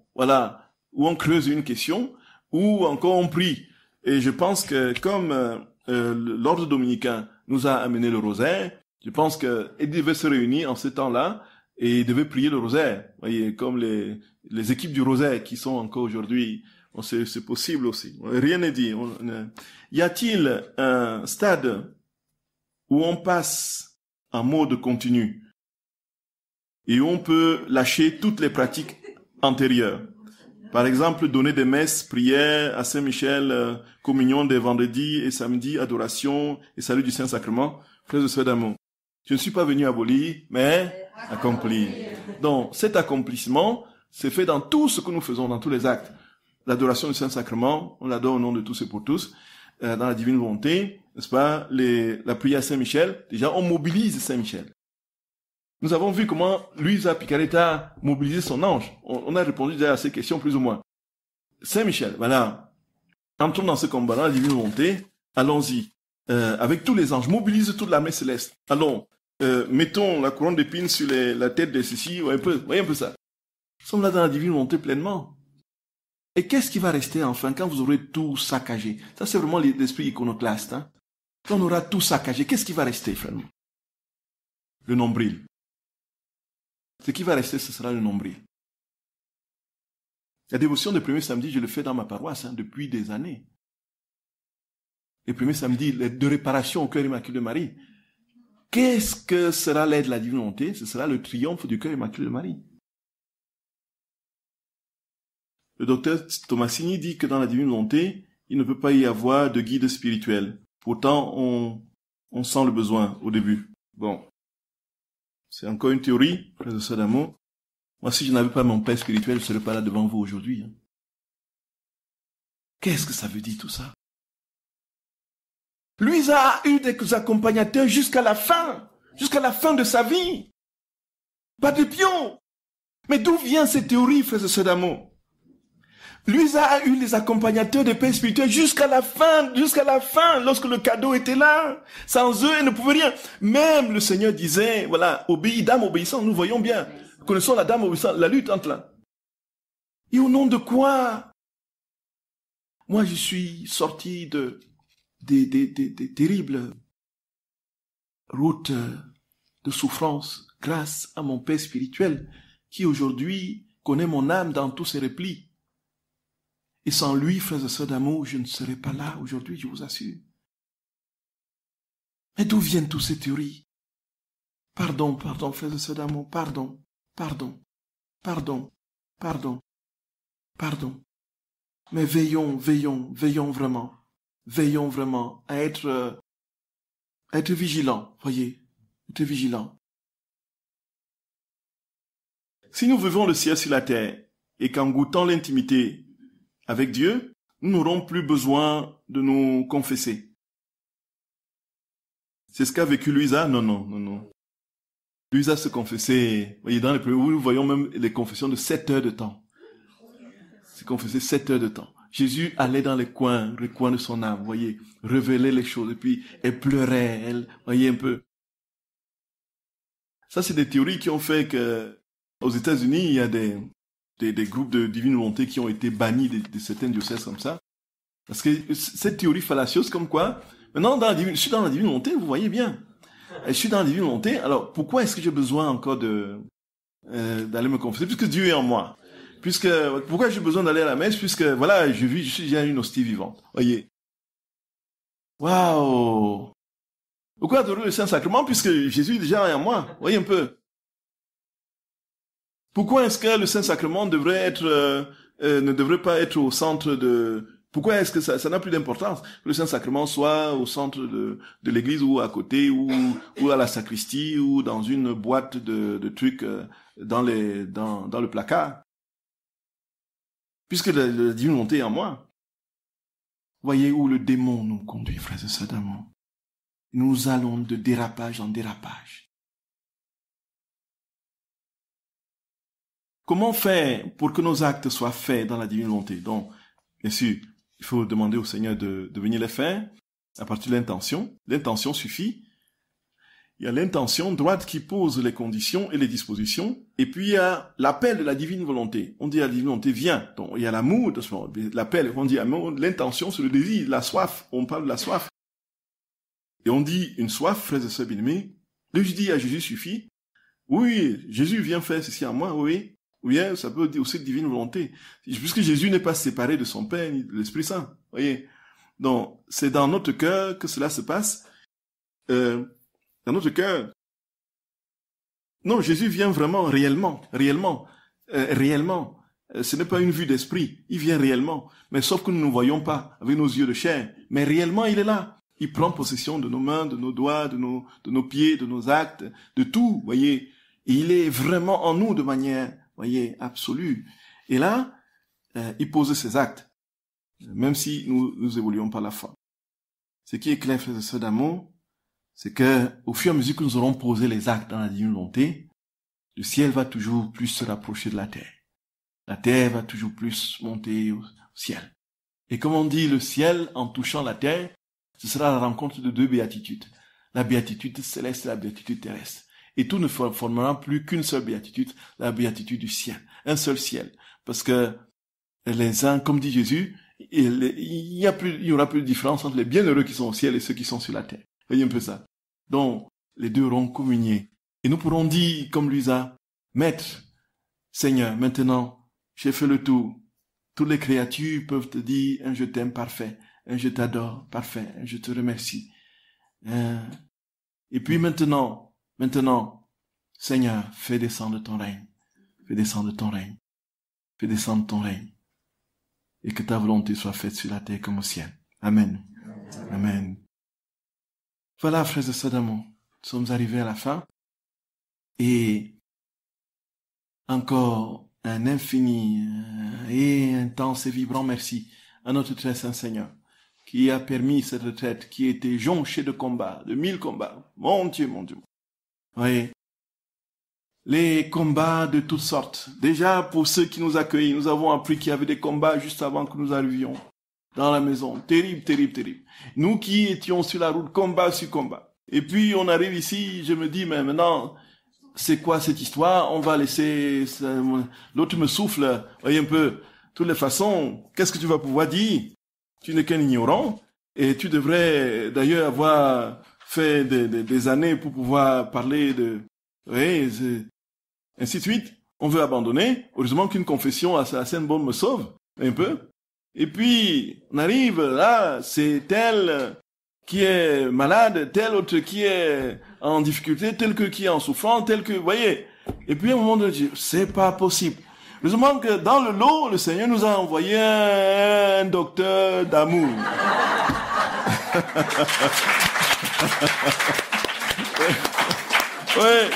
creuse une question, ou encore on prie. Et je pense que comme l'ordre dominicain nous a amené le rosaire, je pense qu'il devait se réunir en ce temps-là et il devait prier le rosaire. Vous voyez, comme les équipes du rosaire qui sont encore aujourd'hui, c'est possible aussi. Rien n'est dit. Y a-t-il un stade où on passe en mode continu et où on peut lâcher toutes les pratiques antérieures? Par exemple, donner des messes, prières à Saint-Michel, communion des vendredis et samedis, adoration et salut du Saint-Sacrement. Frères et sœurs d'amour, je ne suis pas venu abolir, mais accomplir. Donc, cet accomplissement, c'est fait dans tout ce que nous faisons, dans tous les actes. l'adoration du Saint-Sacrement, on l'adore au nom de tous et pour tous, dans la divine volonté, n'est-ce pas, la prière à Saint-Michel, déjà on mobilise Saint-Michel. Nous avons vu comment Luisa Picaretta a mobilisé son ange. On a répondu déjà à ces questions plus ou moins. Saint-Michel, voilà. Entrons dans ce combat, dans la divine volonté. Allons-y. Avec tous les anges, mobilise toute l'armée céleste. Allons, mettons la couronne d'épines sur la tête de ceci, voyez un peu ça. Nous sommes là dans la divine volonté pleinement. Et qu'est-ce qui va rester enfin quand vous aurez tout saccagé? Ça, c'est vraiment l'esprit iconoclaste. Hein? Quand on aura tout saccagé, qu'est-ce qui va rester finalement? Le nombril. Ce qui va rester, ce sera le nombril. La dévotion des premiers samedis, je le fais dans ma paroisse depuis des années. Les premiers samedis de réparation au cœur immaculé de Marie. Qu'est-ce que sera l'aide de la divine volonté? Ce sera le triomphe du cœur immaculé de Marie. Le docteur Tomasini dit que dans la divine volonté, il ne peut pas y avoir de guide spirituel. Pourtant, on sent le besoin au début. Bon. C'est encore une théorie, frères et sœurs d'amour. Moi, si je n'avais pas mon père spirituel, je ne serais pas là devant vous aujourd'hui. Hein. Qu'est-ce que ça veut dire tout ça? Luisa a eu des accompagnateurs jusqu'à la fin de sa vie. Pas de pion. Mais d'où vient cette théorie, frères et sœurs d'amour? Luisa a eu les accompagnateurs des pères spirituels jusqu'à la fin, lorsque le cadeau était là. Sans eux, elle ne pouvait rien. Même le Seigneur disait, voilà, obéis, dame obéissante, nous voyons bien. Connaissons la dame obéissante, la lutte entre là. Et au nom de quoi? Moi, je suis sorti des terribles routes de souffrance grâce à mon père spirituel qui aujourd'hui connaît mon âme dans tous ses replis. Et sans lui, frères et sœurs d'amour, je ne serais pas là aujourd'hui, je vous assure. Mais d'où viennent toutes ces théories? Pardon, frères et sœurs d'amour, pardon. Mais veillons vraiment. Veillons vraiment à être vigilants, voyez, être vigilants. Si nous vivons le ciel sur la terre et qu'en goûtant l'intimité avec Dieu, nous n'aurons plus besoin de nous confesser. C'est ce qu'a vécu Luisa? Non. Luisa se confessait, voyez, dans les premiers, nous voyons même les confessions de 7 heures de temps. Se confessait 7 heures de temps. Jésus allait dans les coins de son âme, voyez, révélait les choses, et puis elle pleurait, elle, voyez un peu. Ça, c'est des théories qui ont fait que, aux États-Unis, il y a des groupes de divine volonté qui ont été bannis de certains diocèses comme ça. Parce que cette théorie fallacieuse comme quoi, maintenant, je suis dans la divine volonté, vous voyez bien. Je suis dans la divine volonté, alors pourquoi est-ce que j'ai besoin encore d'aller me confesser? Puisque Dieu est en moi. Pourquoi j'ai besoin d'aller à la messe? Puisque, voilà, je suis déjà une hostie vivante. Voyez. Waouh! Pourquoi adorer le Saint-Sacrement? Puisque Jésus est déjà en moi. Voyez un peu. Pourquoi est-ce que le Saint-Sacrement ne devrait pas être au centre de... Pourquoi est-ce que ça n'a plus d'importance que le Saint-Sacrement soit au centre de l'église ou à côté ou à la sacristie ou dans une boîte de trucs dans le placard? Puisque la divine volonté est en moi. Voyez où le démon nous conduit, frères et sœurs d'amour. Nous allons de dérapage en dérapage. Comment faire pour que nos actes soient faits dans la divine volonté? Donc, bien sûr, il faut demander au Seigneur de venir les faire à partir de l'intention. L'intention suffit. Il y a l'intention droite qui pose les conditions et les dispositions. Et puis, il y a l'appel de la divine volonté. On dit à la divine volonté, viens. Donc, il y a l'amour, l'appel, on dit amour, l'intention, c'est le désir, la soif. On parle de la soif. Et on dit une soif, frères et sœurs bien-aimés. Là, je dis à Jésus suffit. Oui, Jésus vient faire ceci à moi, oui. Ou bien, ça peut dire aussi divine volonté. Puisque Jésus n'est pas séparé de son Père ni de l'Esprit Saint. Voyez. Donc, c'est dans notre cœur que cela se passe. Dans notre cœur. Non, Jésus vient vraiment, réellement. Ce n'est pas une vue d'esprit. Il vient réellement. Mais sauf que nous ne le voyons pas avec nos yeux de chair. Mais réellement, il est là. Il prend possession de nos mains, de nos doigts, de nos pieds, de nos actes, de tout, voyez. Et il est vraiment en nous de manière, voyez, absolue. Et là, il pose ses actes, même si nous évoluons par la foi. Ce qui est clair, frères et sœurs d'amour, c'est que au fur et à mesure que nous aurons posé les actes dans la divine volonté, le ciel va toujours plus se rapprocher de la terre. La terre va toujours plus monter au ciel. Et comme on dit, le ciel, en touchant la terre, ce sera la rencontre de deux béatitudes. La béatitude céleste et la béatitude terrestre. Et tout ne formera plus qu'une seule béatitude, la béatitude du ciel. Un seul ciel. Parce que les uns, comme dit Jésus, il y aura plus de différence entre les bienheureux qui sont au ciel et ceux qui sont sur la terre. Voyez un peu ça. Donc, les deux auront communié. Et nous pourrons dire, comme Luisa, Maître, Seigneur, maintenant, j'ai fait le tour. Toutes les créatures peuvent te dire un je t'aime parfait, un je t'adore parfait, un je te remercie. Et puis maintenant, Seigneur, fais descendre ton règne. Fais descendre ton règne. Fais descendre ton règne. Et que ta volonté soit faite sur la terre comme au ciel. Amen. Amen. Voilà, frères et sœurs d'amour. Nous sommes arrivés à la fin. Et encore un infini et intense et vibrant merci à notre très saint Seigneur qui a permis cette retraite qui était jonchée de combats, de 1000 combats. Mon Dieu, mon Dieu. Voyez, les combats de toutes sortes. Déjà, pour ceux qui nous accueillent, nous avons appris qu'il y avait des combats juste avant que nous arrivions dans la maison. Terrible, terrible, terrible. Nous qui étions sur la route, combat sur combat. Et puis, on arrive ici, je me dis, mais maintenant, c'est quoi cette histoire? On va laisser... L'autre me souffle. Voyez un peu. De toutes les façons, qu'est-ce que tu vas pouvoir dire? Tu n'es qu'un ignorant. Et tu devrais d'ailleurs avoir fait des années pour pouvoir parler de... Oui, ainsi de suite. On veut abandonner. Heureusement qu'une confession à la Sainte-Bonne me sauve. Un peu. Et puis, on arrive là, c'est tel qui est malade, tel autre qui est en difficulté, tel que qui est en souffrance, tel que, vous voyez. Et puis, à un moment donné, c'est pas possible. Heureusement que dans le lot, le Seigneur nous a envoyé un docteur d'amour. Ouais.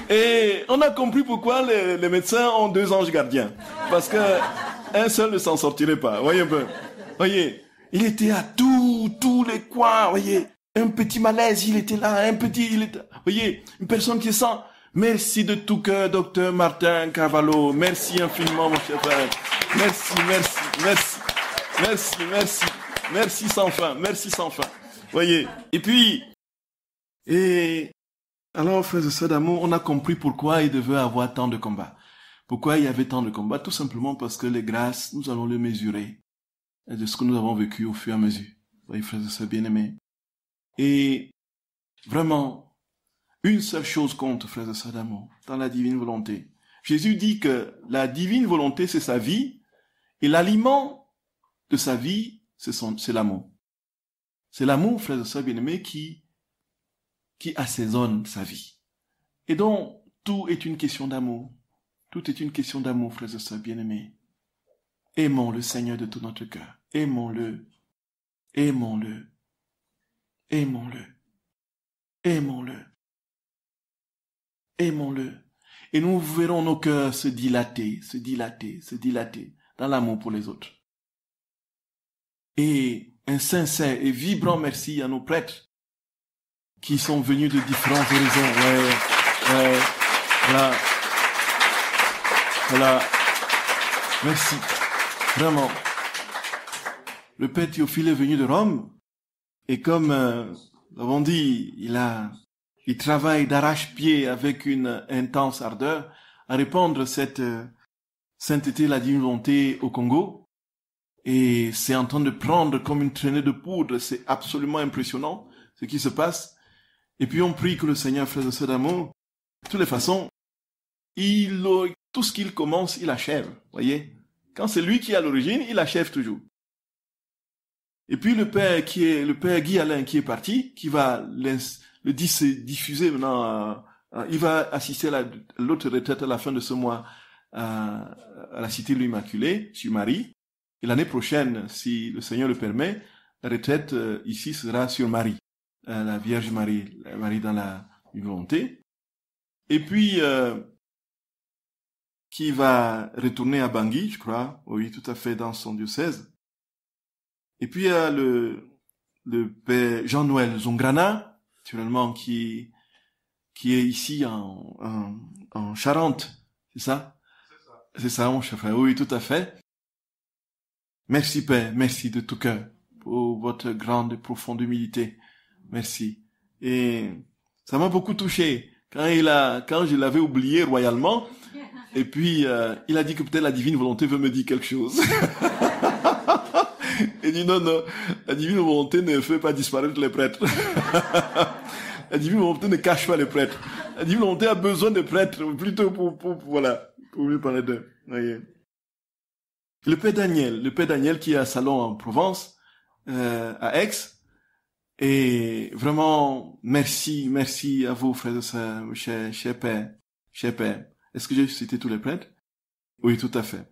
Et on a compris pourquoi les médecins ont 2 anges gardiens. Parce que un seul ne s'en sortirait pas. Voyez un peu. Voyez. Il était à tous les coins. Voyez. Un petit malaise, il était là. Voyez. Une personne qui sent. Merci de tout cœur, docteur Martin Carvalho. Merci infiniment, mon cher frère. Merci sans fin. Merci sans fin. Voyez. Et puis, alors, frères et sœurs d'amour, on a compris pourquoi il devait avoir tant de combats. Pourquoi il y avait tant de combats? Tout simplement parce que les grâces, nous allons les mesurer de ce que nous avons vécu au fur et à mesure. Voyez, frères et sœurs bien-aimés. Et vraiment, une seule chose compte, frères et sœurs d'amour, dans la divine volonté. Jésus dit que la divine volonté, c'est sa vie, et l'aliment de sa vie, c'est l'amour. C'est l'amour, frères et sœurs bien-aimés, qui assaisonne sa vie. Et donc, tout est une question d'amour. Tout est une question d'amour, frères et sœurs bien-aimés. Aimons le Seigneur de tout notre cœur. Aimons-le. Aimons-le. Aimons-le. Aimons-le. Aimons-le. Et nous verrons nos cœurs se dilater dans l'amour pour les autres. Et un sincère et vibrant merci à nos prêtres qui sont venus de différents horizons. Voilà. Merci. Vraiment. Le Père Théophile est venu de Rome. Et comme nous avons dit, il travaille d'arrache-pied avec une intense ardeur à répandre cette sainteté, la divine volonté au Congo. Et c'est en train de prendre comme une traînée de poudre. C'est absolument impressionnant ce qui se passe. Et puis on prie que le Seigneur, frères et sœurs d'amour, de toutes les façons, tout ce qu'il commence, il achève. Voyez? Quand c'est lui qui est à l'origine, il achève toujours. Et puis le père Guy Alain qui est parti, qui va le diffuser maintenant, il va assister à l'autre retraite à la fin de ce mois à la Cité de l'Immaculée, sur Marie. Et l'année prochaine, si le Seigneur le permet, la retraite ici sera sur Marie. La Vierge Marie, la Marie dans la volonté. Et puis, qui va retourner à Bangui, je crois, oui, tout à fait, dans son diocèse. Et puis il y a le père Jean-Noël Zongrana, naturellement, qui est ici en Charente, c'est ça? C'est ça, mon cher frère, oui, tout à fait. Merci Père, merci de tout cœur pour votre grande et profonde humilité. Merci. Et ça m'a beaucoup touché quand je l'avais oublié royalement. Et puis il a dit que peut-être la divine volonté veut me dire quelque chose. Il dit non, la divine volonté ne fait pas disparaître les prêtres. La divine volonté ne cache pas les prêtres. La divine volonté a besoin de prêtres plutôt pour mieux parler d'eux. Voyez. Le père Daniel qui est à Salon en Provence, à Aix, et vraiment merci à vous frères et sœurs, cher père. Est-ce que j'ai cité tous les prêtres? Oui, tout à fait.